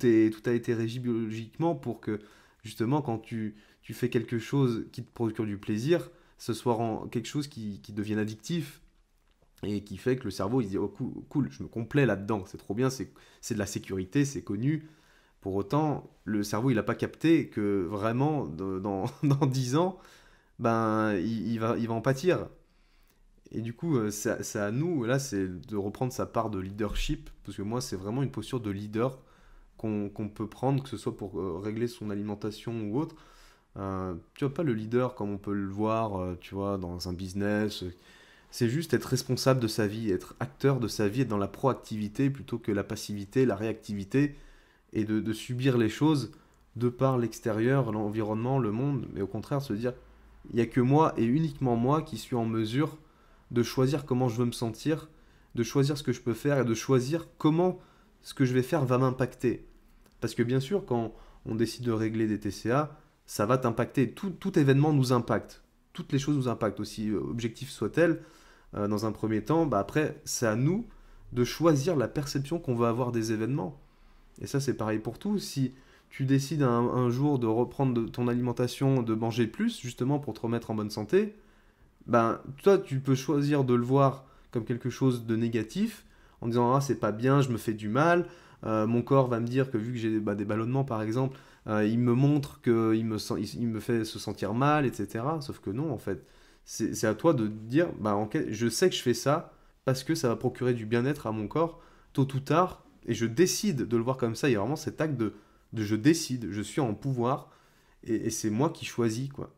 a été régi biologiquement pour que justement quand tu fais quelque chose qui te procure du plaisir, ce soit quelque chose qui devienne addictif et qui fait que le cerveau il se dit oh cool, cool, je me complais là-dedans, c'est trop bien, c'est de la sécurité, c'est connu. Pour autant, le cerveau il n'a pas capté que vraiment dans 10 ans, ben il va en pâtir. Et du coup, c'est à nous, là, c'est de reprendre sa part de leadership, parce que moi, c'est vraiment une posture de leader qu'on peut prendre, que ce soit pour régler son alimentation ou autre. Tu vois, pas le leader comme on peut le voir, tu vois, dans un business. C'est juste être responsable de sa vie, être acteur de sa vie, être dans la proactivité plutôt que la passivité, la réactivité, et de subir les choses de par l'extérieur, l'environnement, le monde, mais au contraire se dire, il n'y a que moi et uniquement moi qui suis en mesure de choisir comment je veux me sentir, de choisir ce que je peux faire et de choisir comment ce que je vais faire va m'impacter. Parce que bien sûr, quand on décide de régler des TCA, ça va t'impacter. Tout événement nous impacte. Toutes les choses nous impactent, aussi objectives soient-elles. Dans un premier temps, bah après, c'est à nous de choisir la perception qu'on va avoir des événements. Et ça, c'est pareil pour tout. Si tu décides un jour de reprendre ton alimentation, de manger plus, justement pour te remettre en bonne santé, ben, toi, tu peux choisir de le voir comme quelque chose de négatif, en disant, ah, c'est pas bien, je me fais du mal, mon corps va me dire que vu que j'ai des ballonnements, par exemple, il me montre qu'il il me fait se sentir mal, etc. Sauf que non, en fait, c'est à toi de dire, bah, je sais que je fais ça parce que ça va procurer du bien-être à mon corps, tôt ou tard, et je décide de le voir comme ça. Il y a vraiment cet acte de je décide, je suis en pouvoir, et c'est moi qui choisis, quoi.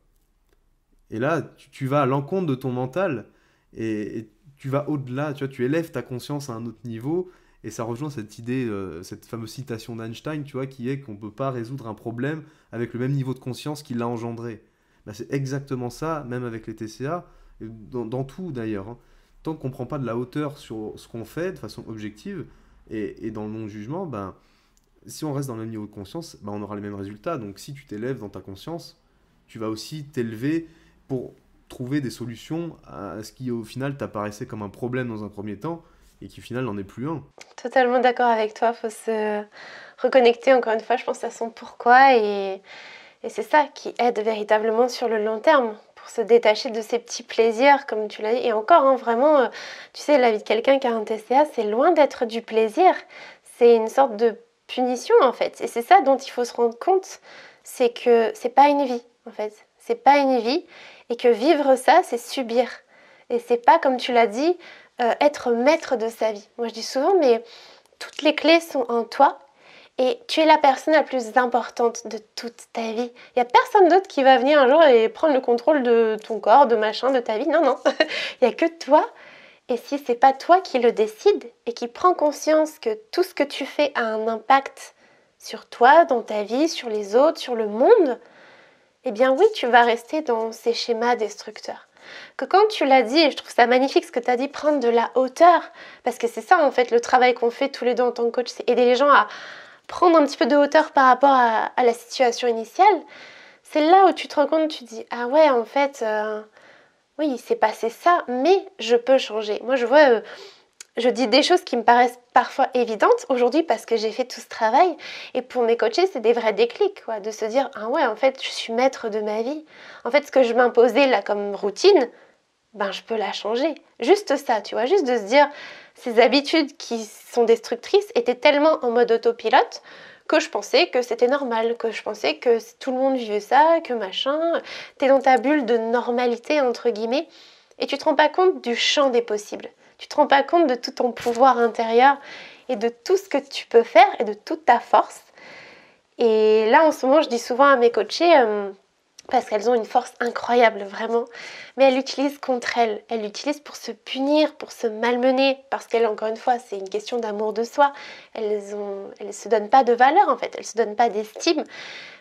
Et là, tu vas à l'encontre de ton mental et tu vas au-delà, tu vois, tu élèves ta conscience à un autre niveau. Et ça rejoint cette idée, cette fameuse citation d'Einstein, tu vois, qui est qu'on ne peut pas résoudre un problème avec le même niveau de conscience qu'il l'a engendré. Ben, c'est exactement ça, même avec les TCA, et dans tout d'ailleurs, hein. Tant qu'on ne prend pas de la hauteur sur ce qu'on fait de façon objective et dans le non-jugement, ben, si on reste dans le même niveau de conscience, ben, on aura les mêmes résultats. Donc si tu t'élèves dans ta conscience, tu vas aussi t'élever pour trouver des solutions à ce qui au final t'apparaissait comme un problème dans un premier temps et qui au final n'en est plus un. Totalement d'accord avec toi, il faut se reconnecter encore une fois, je pense, à son pourquoi et c'est ça qui aide véritablement sur le long terme pour se détacher de ces petits plaisirs, comme tu l'as dit. Et encore, hein, vraiment, tu sais, la vie de quelqu'un qui a un TCA, c'est loin d'être du plaisir. C'est une sorte de punition, en fait. Et c'est ça dont il faut se rendre compte, c'est que c'est pas une vie, en fait. C'est pas une vie, et que vivre ça, c'est subir. Et c'est pas, comme tu l'as dit, être maître de sa vie. Moi, je dis souvent, mais toutes les clés sont en toi. Et tu es la personne la plus importante de toute ta vie. Il n'y a personne d'autre qui va venir un jour et prendre le contrôle de ton corps, de machin, de ta vie. Non, non. Il n'y a que toi. Et si c'est pas toi qui le décide et qui prend conscience que tout ce que tu fais a un impact sur toi, dans ta vie, sur les autres, sur le monde, eh bien oui, tu vas rester dans ces schémas destructeurs. Que quand tu l'as dit, et je trouve ça magnifique ce que tu as dit, prendre de la hauteur, parce que c'est ça en fait le travail qu'on fait tous les deux en tant que coach, c'est aider les gens à prendre un petit peu de hauteur par rapport à la situation initiale. C'est là où tu te rends compte, tu te dis, ah ouais, en fait, oui, il s'est passé ça, mais je peux changer. Moi, je vois, je dis des choses qui me paraissent parfois évidentes aujourd'hui parce que j'ai fait tout ce travail. Et pour mes coachés, c'est des vrais déclics, quoi, de se dire, ah ouais, en fait, je suis maître de ma vie. En fait, ce que je m'imposais là comme routine, ben je peux la changer. Juste ça, tu vois, juste de se dire, ces habitudes qui sont destructrices étaient tellement en mode autopilote que je pensais que c'était normal, que je pensais que tout le monde vivait ça, que machin, t'es dans ta bulle de normalité, entre guillemets, et tu te rends pas compte du champ des possibles. Tu te rends pas compte de tout ton pouvoir intérieur et de tout ce que tu peux faire et de toute ta force. Et là, en ce moment, je dis souvent à mes coachés, parce qu'elles ont une force incroyable, vraiment, mais elles l'utilisent contre elles. Elles l'utilisent pour se punir, pour se malmener, parce qu'elles, encore une fois, c'est une question d'amour de soi. Elles se donnent pas de valeur, en fait. Elles se donnent pas d'estime.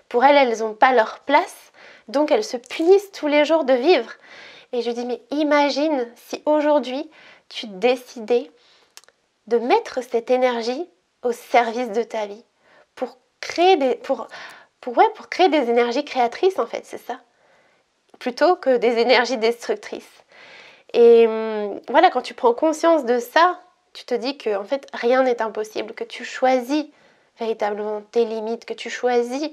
Pour elles, elles n'ont pas leur place. Donc, elles se punissent tous les jours de vivre. Et je dis, mais imagine si aujourd'hui, tu décidais de mettre cette énergie au service de ta vie, pour créer pour créer des énergies créatrices, en fait, c'est ça, plutôt que des énergies destructrices. Et voilà, quand tu prends conscience de ça, tu te dis que en fait rien n'est impossible, que tu choisis véritablement tes limites, que tu choisis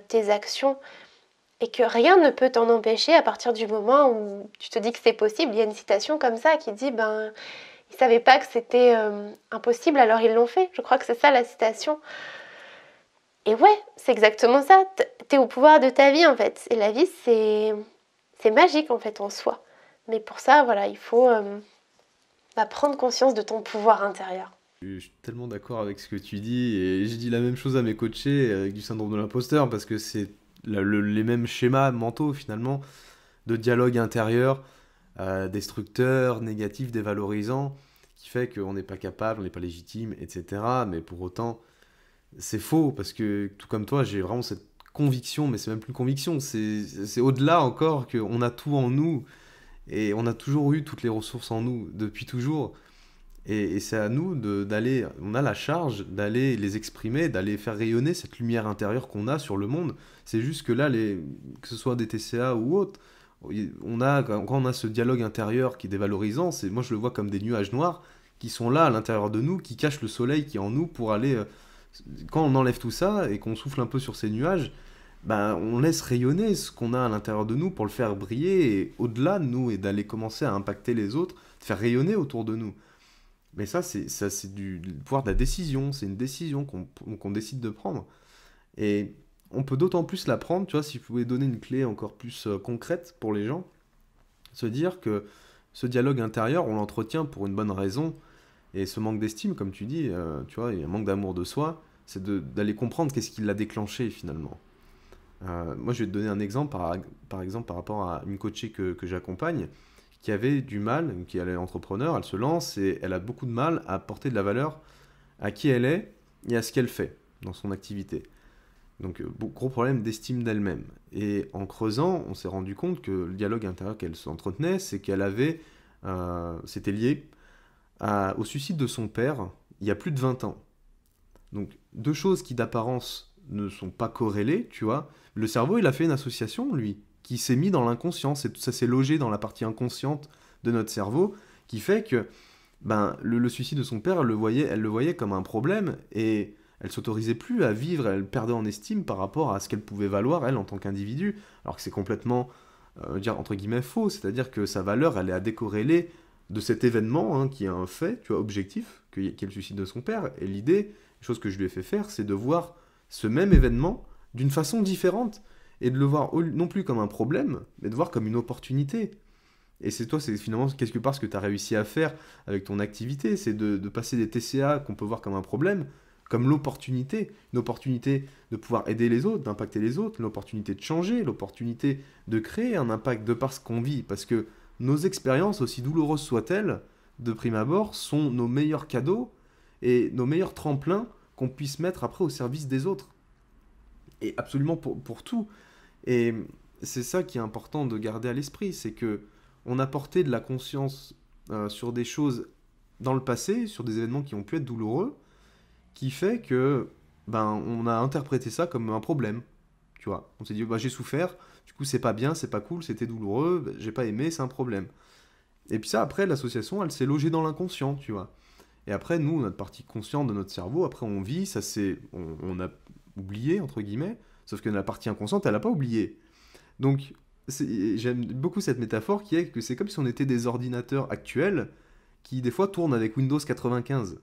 tes actions, et que rien ne peut t'en empêcher à partir du moment où tu te dis que c'est possible. Il y a une citation comme ça qui dit, ben, ils savaient pas que c'était impossible, alors ils l'ont fait. Je crois que c'est ça la citation. Et ouais, c'est exactement ça. T'es au pouvoir de ta vie, en fait. Et la vie, c'est magique, en fait, en soi. Mais pour ça, voilà, il faut prendre conscience de ton pouvoir intérieur. Je suis tellement d'accord avec ce que tu dis et je dis la même chose à mes coachés avec du syndrome de l'imposteur parce que c'est les mêmes schémas mentaux finalement de dialogue intérieur, destructeur, négatif, dévalorisant, qui fait qu'on n'est pas capable, on n'est pas légitime, etc. Mais pour autant, c'est faux parce que tout comme toi, j'ai vraiment cette conviction, mais c'est même plus une conviction, c'est au-delà encore qu'on a tout en nous et on a toujours eu toutes les ressources en nous depuis toujours. Et c'est à nous d'aller, on a la charge d'aller les exprimer, d'aller faire rayonner cette lumière intérieure qu'on a sur le monde. C'est juste que là, que ce soit des TCA ou autres, quand on a ce dialogue intérieur qui est dévalorisant, moi je le vois comme des nuages noirs qui sont là à l'intérieur de nous, qui cachent le soleil qui est en nous pour aller... quand on enlève tout ça et qu'on souffle un peu sur ces nuages, ben, on laisse rayonner ce qu'on a à l'intérieur de nous pour le faire briller et au-delà de nous et d'aller commencer à impacter les autres, de faire rayonner autour de nous. Mais ça, c'est du pouvoir de la décision. C'est une décision qu'on décide de prendre. Et on peut d'autant plus la prendre, tu vois, si vous pouvez donner une clé encore plus concrète pour les gens, se dire que ce dialogue intérieur, on l'entretient pour une bonne raison. Et ce manque d'estime, comme tu dis, tu vois, il y a un manque d'amour de soi, c'est d'aller comprendre qu'est-ce qui l'a déclenché finalement. Moi, je vais te donner un exemple, par exemple, par rapport à une coachée que j'accompagne, qui avait du mal, qui est entrepreneur, elle se lance et elle a beaucoup de mal à apporter de la valeur à qui elle est et à ce qu'elle fait dans son activité. Donc, gros problème d'estime d'elle-même. Et en creusant, on s'est rendu compte que le dialogue intérieur qu'elle s'entretenait, c'est qu'elle avait, c'était lié au suicide de son père il y a plus de 20 ans. Donc, deux choses qui d'apparence ne sont pas corrélées, tu vois. Le cerveau, il a fait une association, lui, qui s'est mis dans l'inconscient, ça s'est logé dans la partie inconsciente de notre cerveau, qui fait que ben, le suicide de son père, elle le voyait comme un problème, et elle s'autorisait plus à vivre, elle perdait en estime par rapport à ce qu'elle pouvait valoir, elle, en tant qu'individu, alors que c'est complètement dire entre guillemets faux, c'est-à-dire que sa valeur, elle est à décorréler de cet événement, hein, qui est un fait, tu vois, objectif, qui est le suicide de son père. Et l'idée, chose que je lui ai fait faire, c'est de voir ce même événement d'une façon différente et de le voir non plus comme un problème, mais de voir comme une opportunité. Et c'est toi, c'est finalement quelque part ce que tu as réussi à faire avec ton activité, c'est de passer des TCA qu'on peut voir comme un problème, comme l'opportunité, une opportunité de pouvoir aider les autres, d'impacter les autres, l'opportunité de changer, l'opportunité de créer un impact de par ce qu'on vit, parce que nos expériences, aussi douloureuses soient-elles, de prime abord, sont nos meilleurs cadeaux et nos meilleurs tremplins qu'on puisse mettre après au service des autres. Et absolument pour tout. Et c'est ça qui est important de garder à l'esprit, c'est que on a porté de la conscience sur des choses dans le passé, sur des événements qui ont pu être douloureux, qui fait que on a interprété ça comme un problème. Tu vois, on s'est dit j'ai souffert, du coup c'est pas bien, c'est pas cool, c'était douloureux, j'ai pas aimé, c'est un problème. Et puis ça après l'association, elle s'est logée dans l'inconscient, tu vois. Et après nous, notre partie consciente de notre cerveau, après on vit, on a oublié entre guillemets, sauf que la partie inconsciente, elle a pas oublié. Donc j'aime beaucoup cette métaphore qui est que c'est comme si on était des ordinateurs actuels qui des fois tournent avec Windows 95.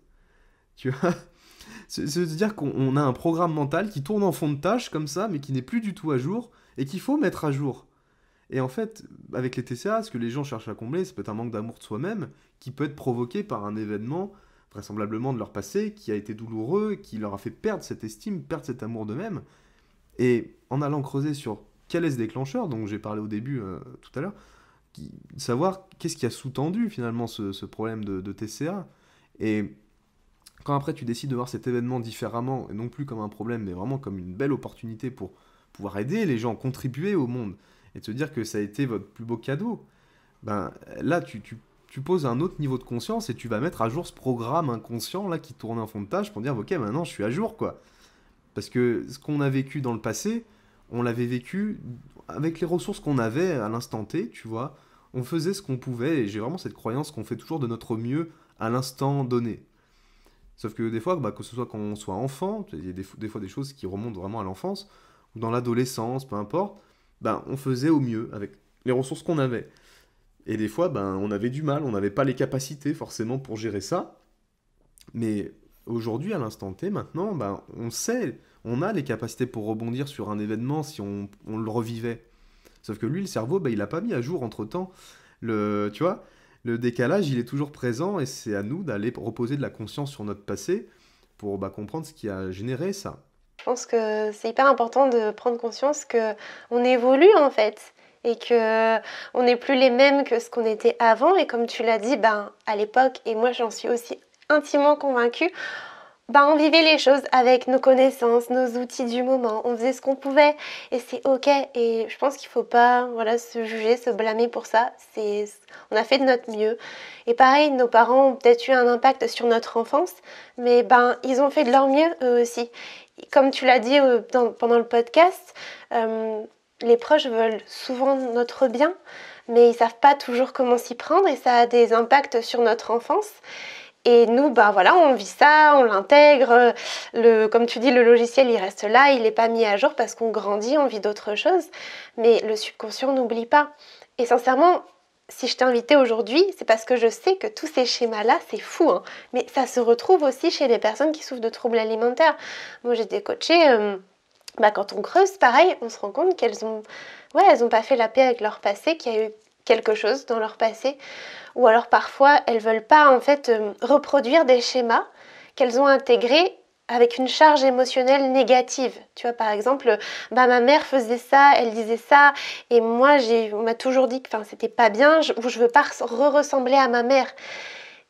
Tu vois, c'est-à-dire qu'on a un programme mental qui tourne en fond de tâche comme ça, mais qui n'est plus du tout à jour et qu'il faut mettre à jour. Et en fait, avec les TCA, ce que les gens cherchent à combler, c'est peut-être un manque d'amour de soi-même qui peut être provoqué par un événement, vraisemblablement de leur passé, qui a été douloureux, qui leur a fait perdre cette estime, perdre cet amour d'eux-mêmes. Et en allant creuser sur quel est ce déclencheur, dont j'ai parlé au début tout à l'heure, savoir qu'est-ce qui a sous-tendu finalement ce problème de TCA. Et quand après tu décides de voir cet événement différemment, et non plus comme un problème, mais vraiment comme une belle opportunité pour pouvoir aider les gens, contribuer au monde, et de se dire que ça a été votre plus beau cadeau, là tu poses un autre niveau de conscience et tu vas mettre à jour ce programme inconscient là qui tournait en fond de tâche pour dire ok maintenant je suis à jour quoi. Parce que ce qu'on a vécu dans le passé, on l'avait vécu avec les ressources qu'on avait à l'instant T, tu vois. On faisait ce qu'on pouvait, et j'ai vraiment cette croyance qu'on fait toujours de notre mieux à l'instant donné. Sauf que des fois, que ce soit quand on soit enfant, il y a des fois des choses qui remontent vraiment à l'enfance, ou dans l'adolescence, peu importe, on faisait au mieux avec les ressources qu'on avait. Et des fois, on avait du mal, on n'avait pas les capacités forcément pour gérer ça. Mais aujourd'hui, à l'instant T, maintenant, on sait, on a les capacités pour rebondir sur un événement si on le revivait. Sauf que lui, le cerveau, il n'a pas mis à jour entre-temps. Tu vois, le décalage, il est toujours présent et c'est à nous d'aller reposer de la conscience sur notre passé pour comprendre ce qui a généré ça. Je pense que c'est hyper important de prendre conscience que on évolue en fait et que on n'est plus les mêmes que ce qu'on était avant. Et comme tu l'as dit, à l'époque, et moi j'en suis aussi intimement convaincue, on vivait les choses avec nos connaissances, nos outils du moment, on faisait ce qu'on pouvait et c'est ok. Et je pense qu'il faut pas se juger, se blâmer pour ça. On a fait de notre mieux. Et pareil, nos parents ont peut-être eu un impact sur notre enfance, mais ils ont fait de leur mieux eux aussi. Comme tu l'as dit pendant le podcast, les proches veulent souvent notre bien, mais ils savent pas toujours comment s'y prendre et ça a des impacts sur notre enfance. Et nous, on vit ça, on l'intègre. Comme tu dis, le logiciel, il reste là, il n'est pas mis à jour parce qu'on grandit, on vit d'autres choses. Mais le subconscient n'oublie pas. Et sincèrement, si je t'ai invitée aujourd'hui, c'est parce que je sais que tous ces schémas-là, c'est fou, hein. Mais ça se retrouve aussi chez les personnes qui souffrent de troubles alimentaires. Moi, j'ai des coachées, quand on creuse, pareil, on se rend compte qu'elles ont pas fait la paix avec leur passé, qu'il y a eu quelque chose dans leur passé. Ou alors parfois, elles veulent pas en fait reproduire des schémas qu'elles ont intégrés avec une charge émotionnelle négative. Tu vois, par exemple, ma mère faisait ça, elle disait ça, et moi, on m'a toujours dit que c'était pas bien, ou je veux pas ressembler à ma mère.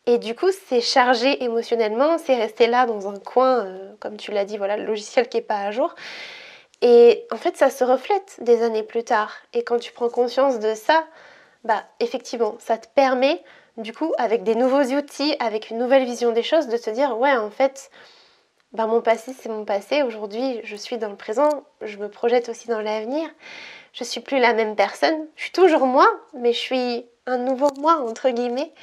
Et du coup, c'est chargé émotionnellement, c'est resté là dans un coin, comme tu l'as dit, voilà, le logiciel qui est pas à jour. Et en fait, ça se reflète des années plus tard. Et quand tu prends conscience de ça, effectivement, ça te permet, du coup, avec des nouveaux outils, avec une nouvelle vision des choses, de te dire, ouais, en fait, mon passé, c'est mon passé. Aujourd'hui, je suis dans le présent, je me projette aussi dans l'avenir. Je suis plus la même personne. Je suis toujours moi, mais je suis un nouveau moi, entre guillemets.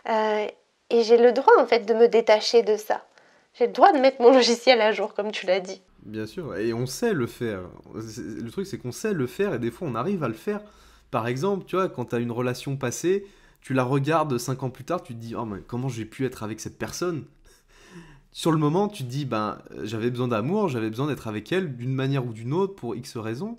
Et j'ai le droit, en fait, de me détacher de ça. J'ai le droit de mettre mon logiciel à jour, comme tu l'as dit. Bien sûr, et on sait le faire. Le truc, c'est qu'on sait le faire, et des fois, on arrive à le faire, Par exemple, tu vois, quand tu as une relation passée, tu la regardes 5 ans plus tard, tu te dis, oh, mais comment j'ai pu être avec cette personne? Sur le moment, tu te dis, ben, j'avais besoin d'amour, j'avais besoin d'être avec elle d'une manière ou d'une autre pour X raisons,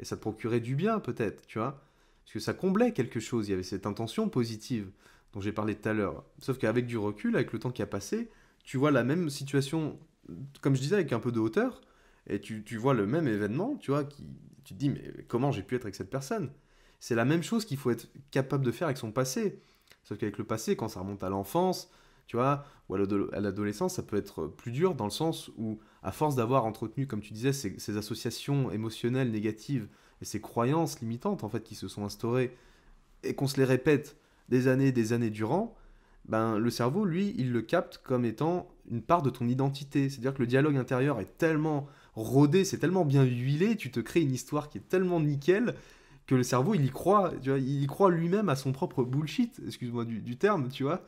et ça te procurait du bien peut-être, tu vois, parce que ça comblait quelque chose, il y avait cette intention positive dont j'ai parlé tout à l'heure. Sauf qu'avec du recul, avec le temps qui a passé, tu vois la même situation, comme je disais, avec un peu de hauteur, et tu vois le même événement, tu vois, tu te dis, mais comment j'ai pu être avec cette personne? C'est la même chose qu'il faut être capable de faire avec son passé. Sauf qu'avec le passé, quand ça remonte à l'enfance, tu vois, ou à l'adolescence, ça peut être plus dur dans le sens où, à force d'avoir entretenu, comme tu disais, ces associations émotionnelles négatives et ces croyances limitantes, en fait, qui se sont instaurées et qu'on se les répète des années durant, ben, le cerveau, lui, il le capte comme étant une part de ton identité. C'est-à-dire que le dialogue intérieur est tellement rodé, c'est tellement bien huilé, tu te crées une histoire qui est tellement nickel que le cerveau, il y croit, tu vois, il y croit lui-même à son propre bullshit, excuse-moi du terme, tu vois.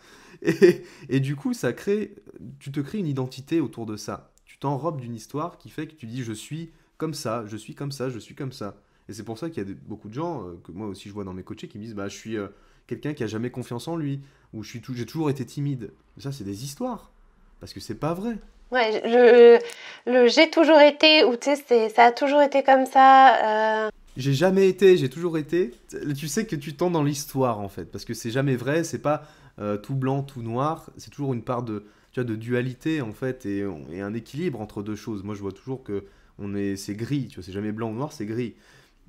Et du coup, tu te crées une identité autour de ça. Tu t'enrobes d'une histoire qui fait que tu dis, je suis comme ça, je suis comme ça, je suis comme ça. Et c'est pour ça qu'il y a beaucoup de gens, que moi aussi je vois dans mes coachés, qui me disent, bah, je suis quelqu'un qui a jamais confiance en lui, ou j'ai toujours été timide. Ça, c'est des histoires, parce que c'est pas vrai. Ouais, le j'ai toujours été, ou tu sais, ça a toujours été comme ça. J'ai jamais été, j'ai toujours été. Tu sais que tu tends dans l'histoire en fait, parce que c'est jamais vrai, c'est pas tout blanc, tout noir, c'est toujours une part tu vois, de dualité en fait, et un équilibre entre deux choses. Moi je vois toujours que c'est gris, tu vois, c'est jamais blanc ou noir, c'est gris.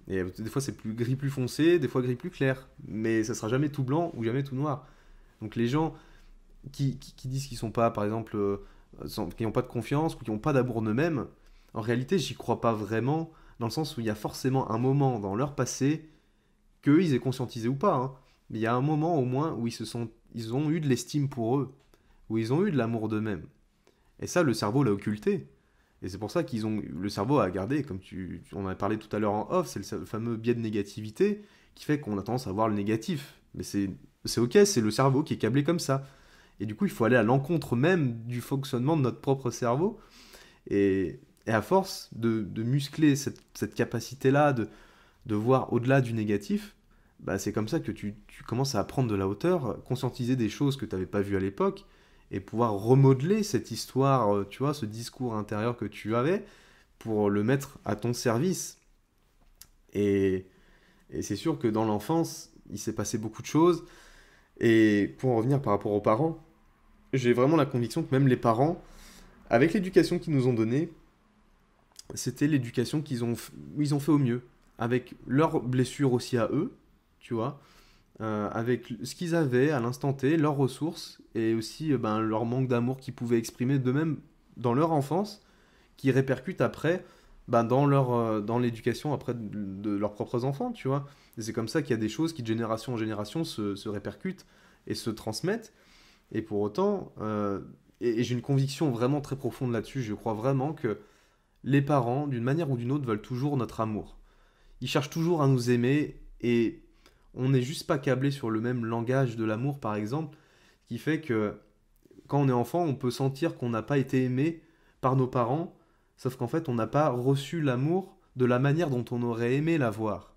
Et des fois c'est plus gris plus foncé, des fois gris plus clair, mais ça sera jamais tout blanc ou jamais tout noir. Donc les gens qui disent qu'ils sont pas, par exemple, qui n'ont pas de confiance ou qui n'ont pas d'amour d'eux-mêmes, en réalité, j'y crois pas vraiment, dans le sens où il y a forcément un moment dans leur passé, qu'eux, ils aient conscientisé ou pas, hein, mais il y a un moment au moins où ils ont eu de l'estime pour eux, où ils ont eu de l'amour d'eux-mêmes. Et ça, le cerveau l'a occulté. Et c'est pour ça le cerveau a gardé, comme on en a parlé tout à l'heure en off, c'est le fameux biais de négativité qui fait qu'on a tendance à voir le négatif. Mais c'est ok, c'est le cerveau qui est câblé comme ça. Et du coup, il faut aller à l'encontre même du fonctionnement de notre propre cerveau. Et à force de muscler cette capacité-là, de voir au-delà du négatif, bah, c'est comme ça que tu commences à prendre de la hauteur, conscientiser des choses que tu n'avais pas vues à l'époque, et pouvoir remodeler cette histoire, tu vois, ce discours intérieur que tu avais, pour le mettre à ton service. Et, et c'est sûr que dans l'enfance, il s'est passé beaucoup de choses. Et pour en revenir par rapport aux parents, j'ai vraiment la conviction que même les parents, avec l'éducation qu'ils nous ont donnée, c'était l'éducation ils ont fait au mieux. Avec leurs blessures aussi à eux, tu vois, avec ce qu'ils avaient à l'instant T, leurs ressources, et aussi ben, leur manque d'amour qu'ils pouvaient exprimer d'eux-mêmes dans leur enfance, qui répercute après ben, dans l'éducation après de leurs propres enfants, tu vois. Et c'est comme ça qu'il y a des choses qui de génération en génération se répercutent et se transmettent. Et pour autant, et j'ai une conviction vraiment très profonde là-dessus, je crois vraiment que les parents, d'une manière ou d'une autre, veulent toujours notre amour. Ils cherchent toujours à nous aimer et on n'est juste pas câblé sur le même langage de l'amour, par exemple, qui fait que quand on est enfant, on peut sentir qu'on n'a pas été aimé par nos parents, sauf qu'en fait, on n'a pas reçu l'amour de la manière dont on aurait aimé l'avoir.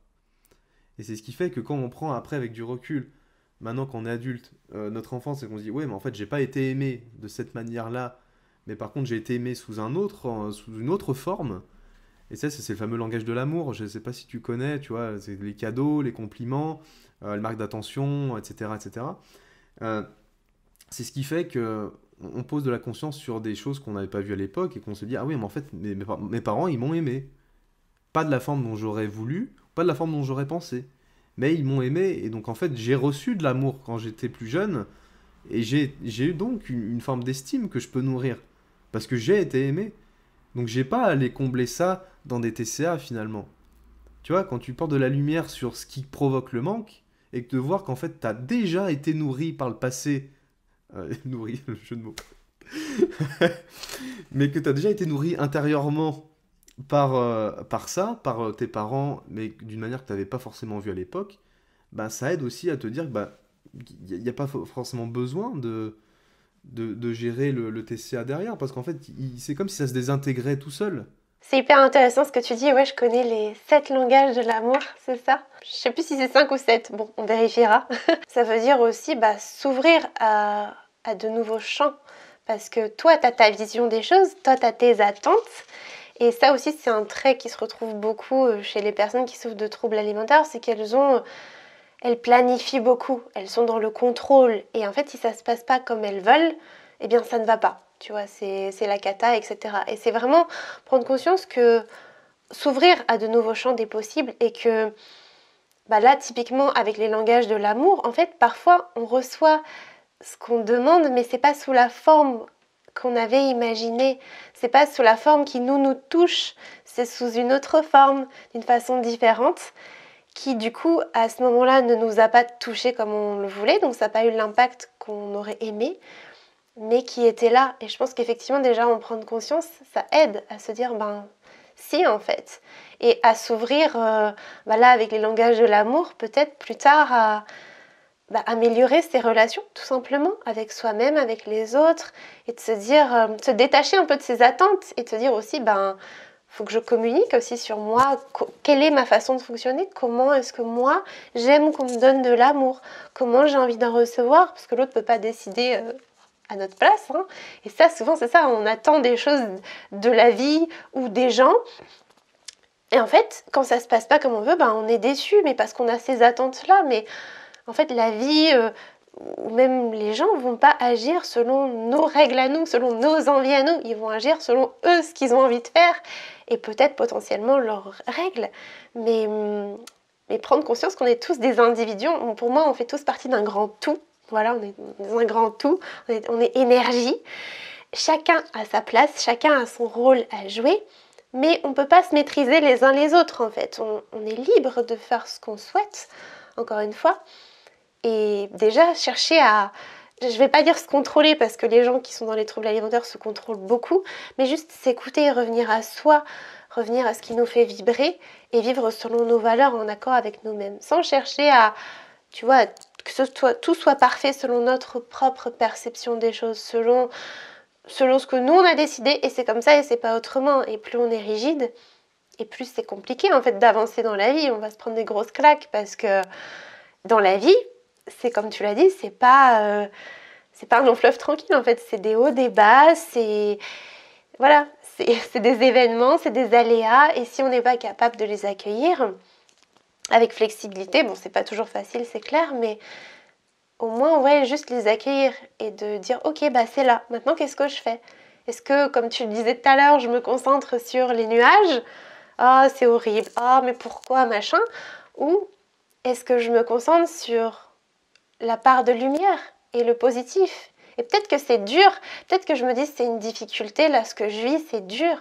Et c'est ce qui fait que quand on prend après avec du recul, maintenant qu'on est adulte, notre enfance, et qu'on se dit, ouais, mais en fait, j'ai pas été aimé de cette manière-là, mais par contre, j'ai été aimé sous une autre forme. Et ça, c'est le fameux langage de l'amour. Je ne sais pas si tu connais, tu vois, c'est les cadeaux, les compliments, les marques d'attention, etc., etc. Euh, c'est ce qui fait que on pose de la conscience sur des choses qu'on n'avait pas vues à l'époque et qu'on se dit, ah oui, mais en fait, mes parents, ils m'ont aimé. Pas de la forme dont j'aurais voulu, pas de la forme dont j'aurais pensé. Mais ils m'ont aimé, et donc en fait, j'ai reçu de l'amour quand j'étais plus jeune, et j'ai eu donc une forme d'estime que je peux nourrir. Parce que j'ai été aimé. Donc j'ai pas à aller combler ça dans des TCA finalement. Tu vois, quand tu portes de la lumière sur ce qui provoque le manque, et que de voir qu'en fait, tu as déjà été nourri par le passé, nourri, le jeu de mots, mais que tu as déjà été nourri intérieurement par ça, par tes parents, mais d'une manière que tu n'avais pas forcément vue à l'époque, bah, ça aide aussi à te dire que bah, il n'y a pas forcément besoin de gérer le TCA derrière, parce qu'en fait, c'est comme si ça se désintégrait tout seul. C'est hyper intéressant ce que tu dis. Ouais, je connais les 7 langages de l'amour, c'est ça? Je sais plus si c'est 5 ou 7. Bon, on vérifiera. Ça veut dire aussi s'ouvrir à de nouveaux champs. Parce que toi, tu as ta vision des choses, toi, tu as tes attentes. Et ça aussi, c'est un trait qui se retrouve beaucoup chez les personnes qui souffrent de troubles alimentaires, c'est elles planifient beaucoup, elles sont dans le contrôle. Et en fait, si ça se passe pas comme elles veulent, eh bien, ça ne va pas. Tu vois, c'est la cata, etc. Et c'est vraiment prendre conscience que s'ouvrir à de nouveaux champs des possibles et que là, typiquement, avec les langages de l'amour, en fait, parfois, on reçoit ce qu'on demande, mais c'est pas sous la forme qu'on avait imaginé, c'est pas sous la forme qui nous touche, c'est sous une autre forme, d'une façon différente, qui du coup à ce moment-là ne nous a pas touché comme on le voulait, donc ça n'a pas eu l'impact qu'on aurait aimé, mais qui était là. Et je pense qu'effectivement déjà en prendre conscience, ça aide à se dire si en fait, et à s'ouvrir là avec les langages de l'amour, peut-être plus tard à améliorer ses relations tout simplement avec soi-même, avec les autres, et de se dire, se détacher un peu de ses attentes et de se dire aussi faut que je communique aussi sur moi, quelle est ma façon de fonctionner, comment est-ce que moi j'aime qu'on me donne de l'amour, comment j'ai envie d'en recevoir, parce que l'autre ne peut pas décider à notre place, hein. Et ça souvent c'est ça, on attend des choses de la vie ou des gens. Et en fait, quand ça se passe pas comme on veut, on est déçu, mais parce qu'on a ces attentes-là, mais en fait, la vie, ou même les gens, vont pas agir selon nos règles à nous, selon nos envies à nous. Ils vont agir selon eux, ce qu'ils ont envie de faire, et peut-être potentiellement leurs règles. Mais prendre conscience qu'on est tous des individus. Pour moi, on fait tous partie d'un grand tout. Voilà, on est dans un grand tout. On est énergie. Chacun a sa place, chacun a son rôle à jouer. Mais on ne peut pas se maîtriser les uns les autres, en fait. On est libre de faire ce qu'on souhaite, encore une fois. Et déjà, chercher je ne vais pas dire se contrôler parce que les gens qui sont dans les troubles alimentaires se contrôlent beaucoup, mais juste s'écouter et revenir à soi, revenir à ce qui nous fait vibrer et vivre selon nos valeurs en accord avec nous-mêmes, sans chercher que tout soit parfait selon notre propre perception des choses, selon ce que nous on a décidé et c'est comme ça et c'est pas autrement. Et plus on est rigide, et plus c'est compliqué en fait d'avancer dans la vie. On va se prendre des grosses claques parce que dans la vie, c'est comme tu l'as dit, c'est pas un long fleuve tranquille en fait, c'est des hauts, des bas, c'est des événements, c'est des aléas, et si on n'est pas capable de les accueillir avec flexibilité, c'est pas toujours facile, c'est clair, mais au moins juste les accueillir et de dire ok c'est là, maintenant qu'est-ce que je fais? Est-ce que, comme tu le disais tout à l'heure, je me concentre sur les nuages? Ah, c'est horrible, mais pourquoi, machin? Ou est-ce que je me concentre sur la part de lumière et le positif? Et peut-être que c'est dur, peut-être que je me dis c'est une difficulté, là ce que je vis c'est dur,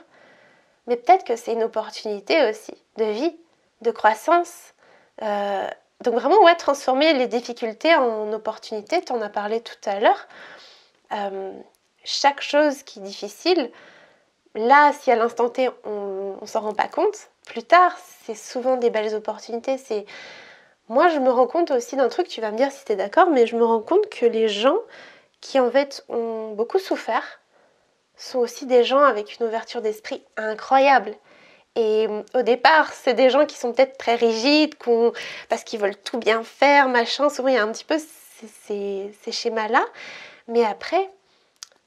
mais peut-être que c'est une opportunité aussi de vie, de croissance. Donc vraiment transformer les difficultés en opportunités, tu en as parlé tout à l'heure. Chaque chose qui est difficile, là si à l'instant T on s'en rend pas compte, plus tard c'est souvent des belles opportunités. Moi, je me rends compte aussi d'un truc, tu vas me dire si tu es d'accord, mais je me rends compte que les gens qui, en fait, ont beaucoup souffert sont aussi des gens avec une ouverture d'esprit incroyable. Et au départ, c'est des gens qui sont peut-être très rigides, parce qu'ils veulent tout bien faire, machin. Souvent, il y a un petit peu ces schémas-là. Mais après,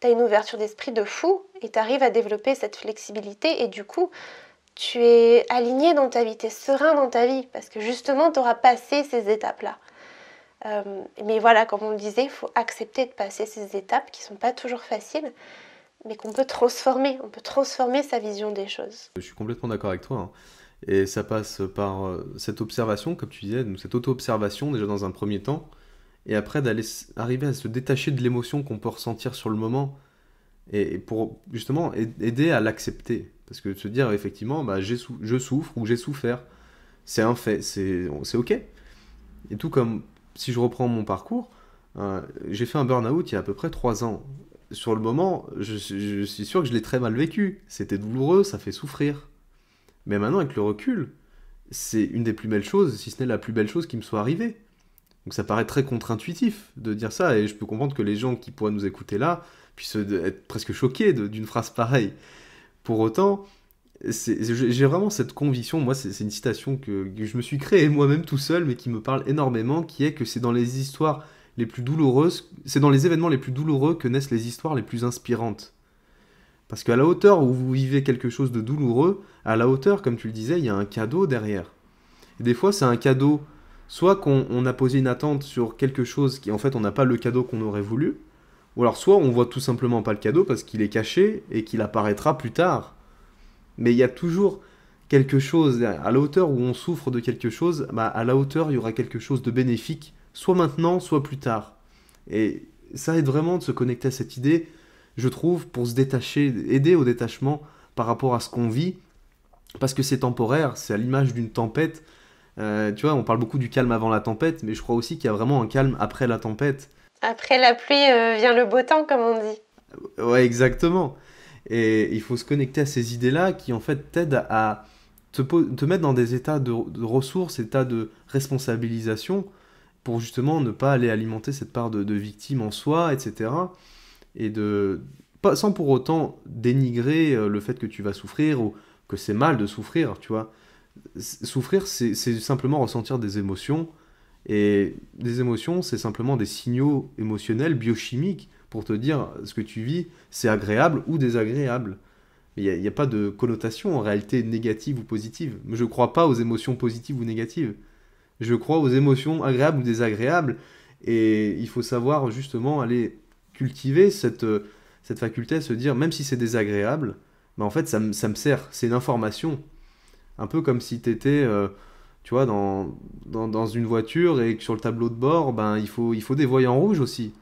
tu as une ouverture d'esprit de fou et tu arrives à développer cette flexibilité. Et du coup, tu es aligné dans ta vie, tu es serein dans ta vie parce que justement tu auras passé ces étapes-là. Mais voilà, comme on le disait, il faut accepter de passer ces étapes qui ne sont pas toujours faciles, mais qu'on peut transformer. On peut transformer sa vision des choses. Je suis complètement d'accord avec toi, hein. Et ça passe par cette observation, comme tu disais, donc cette auto-observation déjà dans un premier temps, et après arriver à se détacher de l'émotion qu'on peut ressentir sur le moment, et pour justement aider à l'accepter. Parce que de se dire effectivement, je souffre ou j'ai souffert, c'est un fait, c'est ok. Et tout comme si je reprends mon parcours, j'ai fait un burn-out il y a à peu près 3 ans. Sur le moment, je suis sûr que je l'ai très mal vécu. C'était douloureux, ça fait souffrir. Mais maintenant, avec le recul, c'est une des plus belles choses, si ce n'est la plus belle chose qui me soit arrivée. Donc ça paraît très contre-intuitif de dire ça, et je peux comprendre que les gens qui pourraient nous écouter là puissent être presque choqués d'une phrase pareille. Pour autant, J'ai vraiment cette conviction, moi c'est une citation que je me suis créée moi-même tout seul, mais qui me parle énormément, qui est que c'est dans les histoires les plus douloureuses, c'est dans les événements les plus douloureux que naissent les histoires les plus inspirantes. Parce qu'à la hauteur où vous vivez quelque chose de douloureux, à la hauteur, comme tu le disais, il y a un cadeau derrière. Et des fois c'est un cadeau, soit qu'on a posé une attente sur quelque chose qui en fait on n'a pas le cadeau qu'on aurait voulu, ou alors soit on voit tout simplement pas le cadeau parce qu'il est caché et qu'il apparaîtra plus tard. Mais il y a toujours quelque chose, à la hauteur où on souffre de quelque chose, bah, à la hauteur il y aura quelque chose de bénéfique, soit maintenant, soit plus tard. Et ça aide vraiment de se connecter à cette idée, je trouve, pour se détacher, aider au détachement par rapport à ce qu'on vit, parce que c'est temporaire, c'est à l'image d'une tempête. Tu vois, on parle beaucoup du calme avant la tempête, mais je crois aussi qu'il y a vraiment un calme après la tempête. Après la pluie vient le beau temps, comme on dit. Ouais, exactement. Et il faut se connecter à ces idées-là qui en fait t'aident à te mettre dans des états de ressources, états de responsabilisation, pour justement ne pas aller alimenter cette part de victime en soi, etc. Et pas, sans pour autant dénigrer le fait que tu vas souffrir ou que c'est mal de souffrir, tu vois. Souffrir, c'est simplement ressentir des émotions. Et des émotions, c'est simplement des signaux émotionnels, biochimiques, pour te dire ce que tu vis, c'est agréable ou désagréable. Il n'y a pas de connotation en réalité négative ou positive. Je ne crois pas aux émotions positives ou négatives. Je crois aux émotions agréables ou désagréables. Et il faut savoir justement aller cultiver cette faculté à se dire, même si c'est désagréable, bah en fait ça me sert, c'est une information. Un peu comme si tu étais, tu vois, dans une voiture et que sur le tableau de bord, ben, il faut des voyants rouges aussi.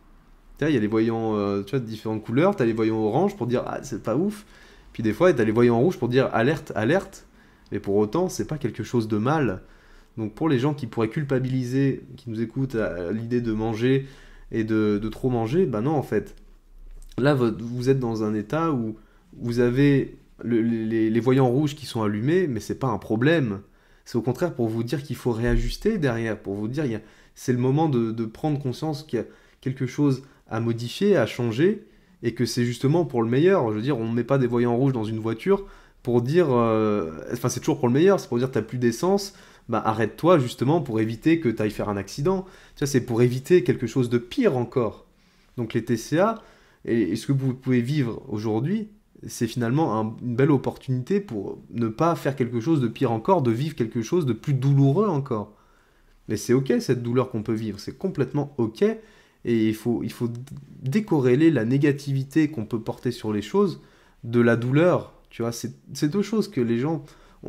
Tu vois, il y a les voyants tu vois, de différentes couleurs, tu as les voyants orange pour dire ah, c'est pas ouf. Puis des fois, tu as les voyants rouges pour dire alerte, alerte. Mais pour autant, c'est pas quelque chose de mal. Donc pour les gens qui pourraient culpabiliser, qui nous écoutent à l'idée de manger et de trop manger, ben non, en fait. Là, vous êtes dans un état où vous avez les voyants rouges qui sont allumés, mais c'est pas un problème. C'est au contraire pour vous dire qu'il faut réajuster derrière, pour vous dire c'est le moment de prendre conscience qu'il y a quelque chose à modifier, à changer, et que c'est justement pour le meilleur. Je veux dire, on ne met pas des voyants rouges dans une voiture pour dire... Enfin, c'est toujours pour le meilleur, c'est pour dire t'as plus d'essence, bah arrête-toi justement pour éviter que tu ailles faire un accident. Tu vois, c'est pour éviter quelque chose de pire encore. Donc les TCA, et ce que vous pouvez vivre aujourd'hui, c'est finalement une belle opportunité pour ne pas faire quelque chose de pire encore, de vivre quelque chose de plus douloureux encore. Mais c'est ok cette douleur qu'on peut vivre, c'est complètement ok. Et il faut décorréler la négativité qu'on peut porter sur les choses de la douleur. Tu vois, c'est deux choses que les gens,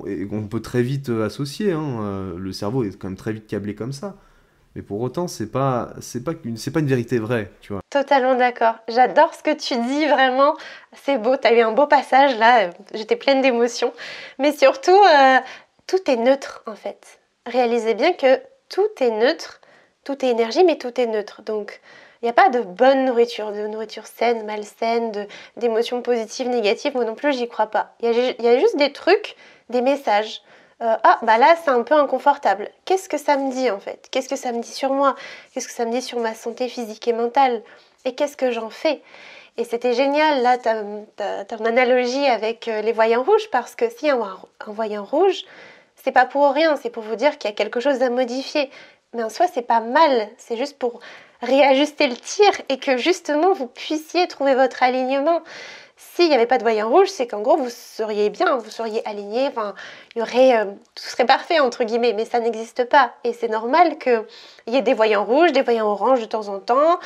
et qu'on peut très vite associer. Hein. Le cerveau est quand même très vite câblé comme ça. Mais pour autant, c'est pas une vérité vraie, tu vois. Totalement d'accord. J'adore ce que tu dis, vraiment. C'est beau, tu as eu un beau passage là. J'étais pleine d'émotions. Mais surtout, tout est neutre en fait. Réalisez bien que tout est neutre. Tout est énergie, mais tout est neutre. Donc, il n'y a pas de bonne nourriture, de nourriture saine, malsaine, d'émotions positives, négatives. Moi non plus, j'y crois pas. Il y a juste des trucs, des messages. Ah, bah là, c'est un peu inconfortable. Qu'est-ce que ça me dit en fait? Qu'est-ce que ça me dit sur moi? Qu'est-ce que ça me dit sur ma santé physique et mentale? Et qu'est-ce que j'en fais? Et c'était génial, là, ton analogie avec les voyants rouges, parce que si un voyant rouge, c'est pas pour rien, c'est pour vous dire qu'il y a quelque chose à modifier. Mais en soi, c'est pas mal, c'est juste pour réajuster le tir et que justement vous puissiez trouver votre alignement. S'il n'y avait pas de voyant rouge, c'est qu'en gros vous seriez bien, vous seriez aligné, enfin, il y aurait, tout serait parfait entre guillemets, mais ça n'existe pas. Et c'est normal qu'il y ait des voyants rouges, des voyants oranges de temps en temps,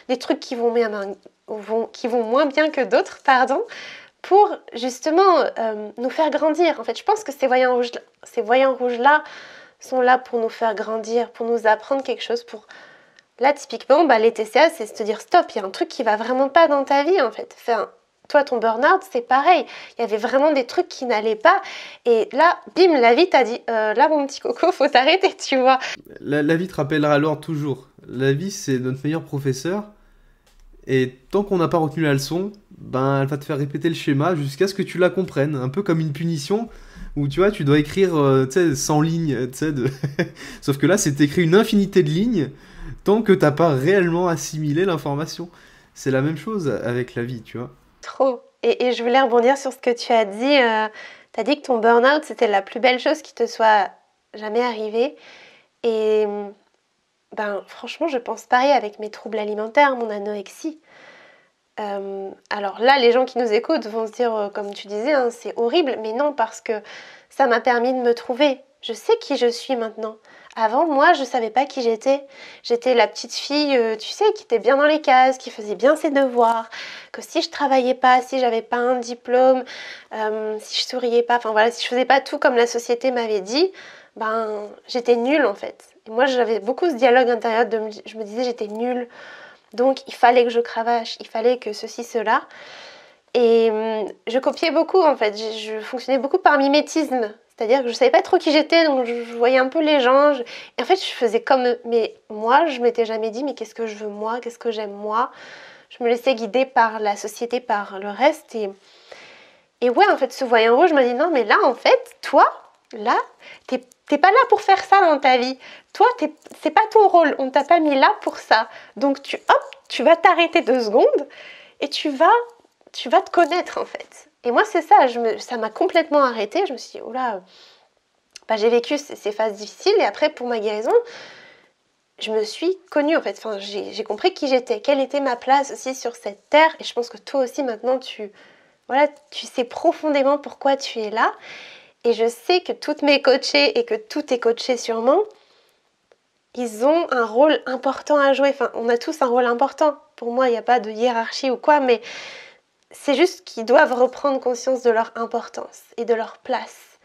des trucs qui vont moins bien que d'autres, pardon, pour justement nous faire grandir. En fait, je pense que ces voyants rouges-là sont là pour nous faire grandir, pour nous apprendre quelque chose. Là, typiquement, les TCA, c'est se dire stop, il y a un truc qui va vraiment pas dans ta vie en fait. Enfin, toi, ton burn-out, c'est pareil. Il y avait vraiment des trucs qui n'allaient pas. Et là, bim, la vie t'a dit là, mon petit coco, faut t'arrêter, tu vois. La vie te rappellera alors toujours. La vie, c'est notre meilleur professeur. Et tant qu'on n'a pas retenu la leçon, elle va te faire répéter le schéma jusqu'à ce que tu la comprennes. Un peu comme une punition où tu vois, tu dois écrire 100 lignes. Sauf que là, c'est écrit une infinité de lignes tant que t'as pas réellement assimilé l'information. C'est la même chose avec la vie, tu vois. Trop. Et je voulais rebondir sur ce que tu as dit. T'as dit que ton burn-out, c'était la plus belle chose qui te soit jamais arrivée. Et franchement, je pense pareil avec mes troubles alimentaires, mon anorexie. Alors là, les gens qui nous écoutent vont se dire, comme tu disais, hein, c'est horrible, mais non, parce que ça m'a permis de me trouver. Je sais qui je suis maintenant. Avant, moi, je savais pas qui j'étais. J'étais la petite fille, tu sais, qui était bien dans les cases, qui faisait bien ses devoirs, que si je travaillais pas, si j'avais pas un diplôme, si je souriais pas, enfin voilà, si je faisais pas tout comme la société m'avait dit, j'étais nulle en fait. Et moi, j'avais beaucoup ce dialogue intérieur je me disais j'étais nulle. Donc, il fallait que je cravache, il fallait que ceci, cela. Et je copiais beaucoup, en fait. Je fonctionnais beaucoup par mimétisme. C'est-à-dire que je ne savais pas trop qui j'étais, donc je voyais un peu les gens. Et en fait, je faisais comme eux. Mais moi, je m'étais jamais dit, mais qu'est-ce que je veux moi? Qu'est-ce que j'aime moi? Je me laissais guider par la société, par le reste. Et ouais, en fait, ce voyant rouge m'a dit, non, mais là, en fait, toi, là, t'es pas là pour faire ça dans ta vie. Toi, c'est pas ton rôle. On t'a pas mis là pour ça. Donc, tu vas t'arrêter 2 secondes et tu vas te connaître, en fait. Et moi, c'est ça. Ça m'a complètement arrêtée. Je me suis dit, oh là, j'ai vécu ces phases difficiles. Et après, pour ma guérison, je me suis connue, en fait. Enfin, j'ai compris qui j'étais. Quelle était ma place aussi sur cette terre. Et je pense que toi aussi, maintenant, tu sais profondément pourquoi tu es là. Et je sais que toutes mes coachées et que tous tes coachés sûrement, ils ont un rôle important à jouer. Enfin, on a tous un rôle important. Pour moi, il n'y a pas de hiérarchie ou quoi, mais c'est juste qu'ils doivent reprendre conscience de leur importance et de leur place.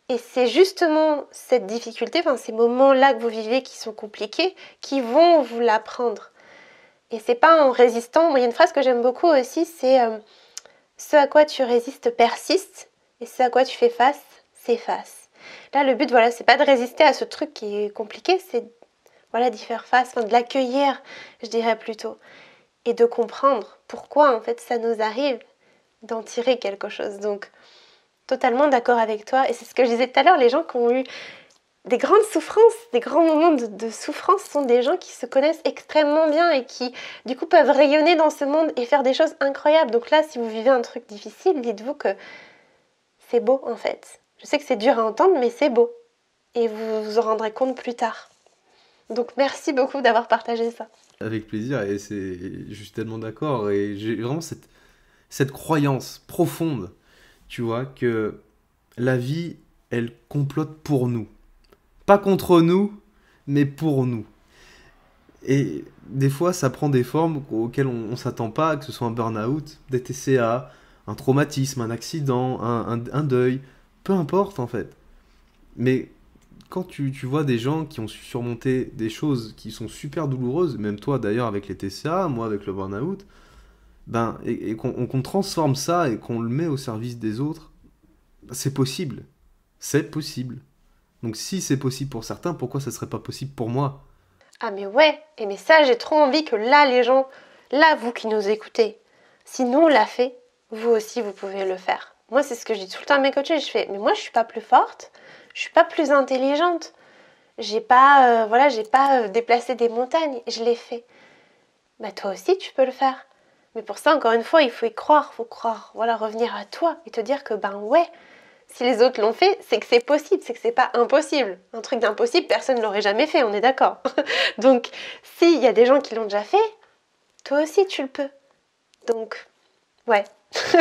Et c'est justement cette difficulté, ces moments-là que vous vivez qui sont compliqués, qui vont vous l'apprendre. Et c'est pas en résistant. Moi, il y a une phrase que j'aime beaucoup aussi, c'est ce à quoi tu résistes persiste. Et ce à quoi tu fais face, s'efface. Là, le but, c'est pas de résister à ce truc qui est compliqué, c'est d'y faire face, de l'accueillir, je dirais plutôt. Et de comprendre pourquoi, en fait, ça nous arrive, d'en tirer quelque chose. Donc, totalement d'accord avec toi. Et c'est ce que je disais tout à l'heure, les gens qui ont eu des grandes souffrances, des grands moments de souffrance sont des gens qui se connaissent extrêmement bien et qui, du coup, peuvent rayonner dans ce monde et faire des choses incroyables. Donc là, si vous vivez un truc difficile, dites-vous que c'est beau en fait. Je sais que c'est dur à entendre, mais c'est beau. Et vous vous en rendrez compte plus tard. Donc merci beaucoup d'avoir partagé ça. Avec plaisir, et je suis tellement d'accord. Et j'ai vraiment cette croyance profonde, tu vois, que la vie, elle complote pour nous. Pas contre nous, mais pour nous. Et des fois, ça prend des formes auxquelles on ne s'attend pas, que ce soit un burn-out, des TCA, un traumatisme, un accident, un deuil, peu importe en fait. Mais quand tu vois des gens qui ont su surmonter des choses qui sont super douloureuses, même toi d'ailleurs avec les TCA, moi avec le burn-out, et qu'on transforme ça et qu'on le met au service des autres, c'est possible. C'est possible. Donc si c'est possible pour certains, pourquoi ça serait pas possible pour moi? Ah mais ouais, mais ça j'ai trop envie que là les gens, là vous qui nous écoutez, si nous on l'a fait, vous aussi vous pouvez le faire. Moi c'est ce que je dis tout le temps à mes coachés, je fais mais moi je suis pas plus forte, je suis pas plus intelligente, j'ai pas déplacé des montagnes, je l'ai fait. Toi aussi tu peux le faire. Mais pour ça encore une fois il faut y croire, revenir à toi et te dire que ouais, si les autres l'ont fait, c'est que c'est possible, c'est que c'est pas impossible. Un truc d'impossible, personne ne l'aurait jamais fait, on est d'accord. Donc, s'il y a des gens qui l'ont déjà fait, toi aussi tu le peux. Donc, ouais.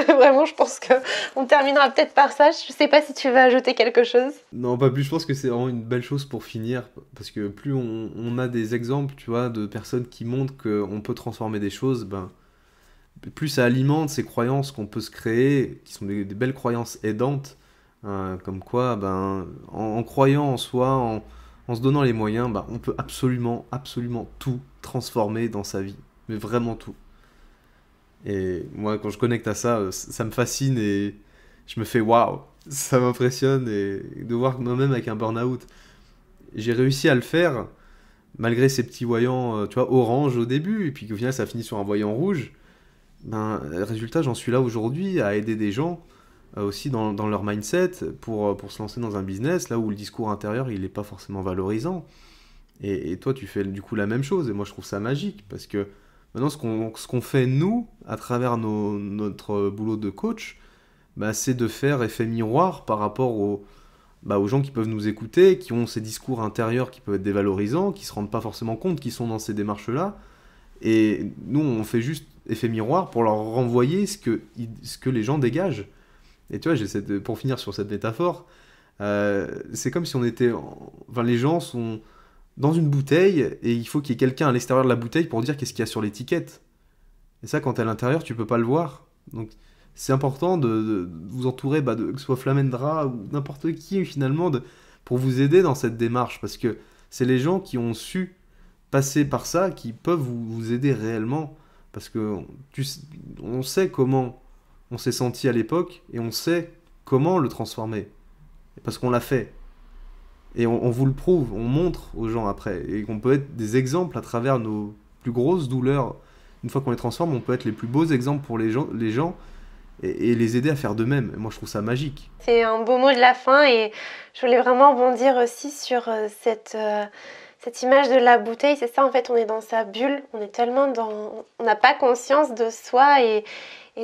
Vraiment, je pense qu'on terminera peut-être par ça. Je sais pas si tu veux ajouter quelque chose. Non, pas plus. Je pense que c'est vraiment une belle chose pour finir. Parce que plus on a des exemples, tu vois, de personnes qui montrent qu'on peut transformer des choses, plus ça alimente ces croyances qu'on peut se créer, qui sont des belles croyances aidantes. Comme quoi, en croyant en soi, en se donnant les moyens, on peut absolument, absolument tout transformer dans sa vie. Mais vraiment tout. Et moi, quand je connecte à ça, ça me fascine et je me fais waouh, ça m'impressionne. Et de voir que moi-même avec un burn-out, j'ai réussi à le faire malgré ces petits voyants, tu vois, orange au début, et puis qu'au final ça finit sur un voyant rouge. Résultat, j'en suis là aujourd'hui à aider des gens aussi dans leur mindset pour se lancer dans un business là où le discours intérieur il n'est pas forcément valorisant. Et toi, tu fais du coup la même chose, et moi je trouve ça magique parce que maintenant ce qu'on fait nous à travers notre boulot de coach, c'est de faire effet miroir par rapport aux gens qui peuvent nous écouter, qui ont ces discours intérieurs qui peuvent être dévalorisants, qui se rendent pas forcément compte qu'ils sont dans ces démarches-là. Et nous, on fait juste effet miroir pour leur renvoyer ce que les gens dégagent. Et tu vois, pour finir sur cette métaphore, c'est comme si on était... Enfin, les gens sont dans une bouteille et il faut qu'il y ait quelqu'un à l'extérieur de la bouteille pour dire qu'est-ce qu'il y a sur l'étiquette. Et ça, quand t'es à l'intérieur, tu peux pas le voir. Donc, c'est important de vous entourer, que ce soit Flamendra ou n'importe qui, finalement, pour vous aider dans cette démarche. Parce que c'est les gens qui ont su passer par ça qui peuvent vous aider réellement. Parce que on sait comment on s'est senti à l'époque et on sait comment le transformer. Parce qu'on l'a fait. Et on vous le prouve, on montre aux gens après. Et qu'on peut être des exemples à travers nos plus grosses douleurs. Une fois qu'on les transforme, on peut être les plus beaux exemples pour les gens et les aider à faire de même. Et moi, je trouve ça magique. C'est un beau mot de la fin et je voulais vraiment rebondir aussi sur cette image de la bouteille. C'est ça, en fait, on est dans sa bulle. On est tellement on n'a pas conscience de soi et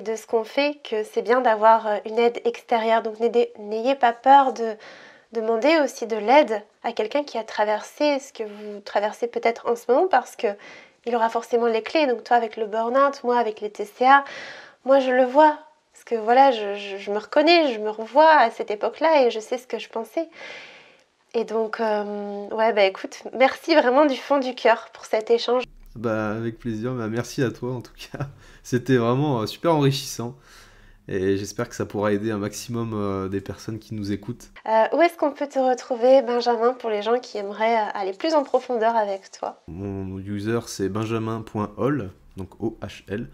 de ce qu'on fait que c'est bien d'avoir une aide extérieure. Donc, n'ayez pas peur de demander aussi de l'aide à quelqu'un qui a traversé ce que vous traversez peut-être en ce moment parce que il aura forcément les clés. Donc toi avec le burn-out, moi avec les TCA, moi je le vois. Parce que voilà, je me reconnais, je me revois à cette époque-là et je sais ce que je pensais. Et donc, écoute, merci vraiment du fond du cœur pour cet échange. Avec plaisir, merci à toi en tout cas. C'était vraiment super enrichissant. Et j'espère que ça pourra aider un maximum des personnes qui nous écoutent. Où est-ce qu'on peut te retrouver, Benjamin, pour les gens qui aimeraient aller plus en profondeur avec toi? Mon user, c'est benjamin.hol, donc O-H-L.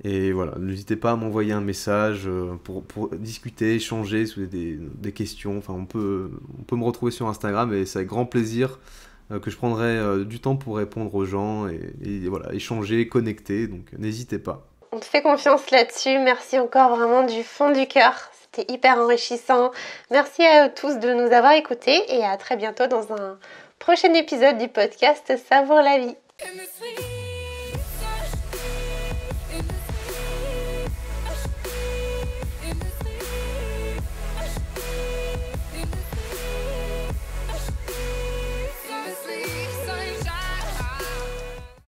Et voilà, n'hésitez pas à m'envoyer un message pour discuter, échanger sur des questions. Enfin, on peut me retrouver sur Instagram et c'est avec grand plaisir que je prendrai du temps pour répondre aux gens et voilà, échanger, connecter. Donc n'hésitez pas. On te fait confiance là-dessus. Merci encore vraiment du fond du cœur. C'était hyper enrichissant. Merci à eux tous de nous avoir écoutés et à très bientôt dans un prochain épisode du podcast Savoure la vie.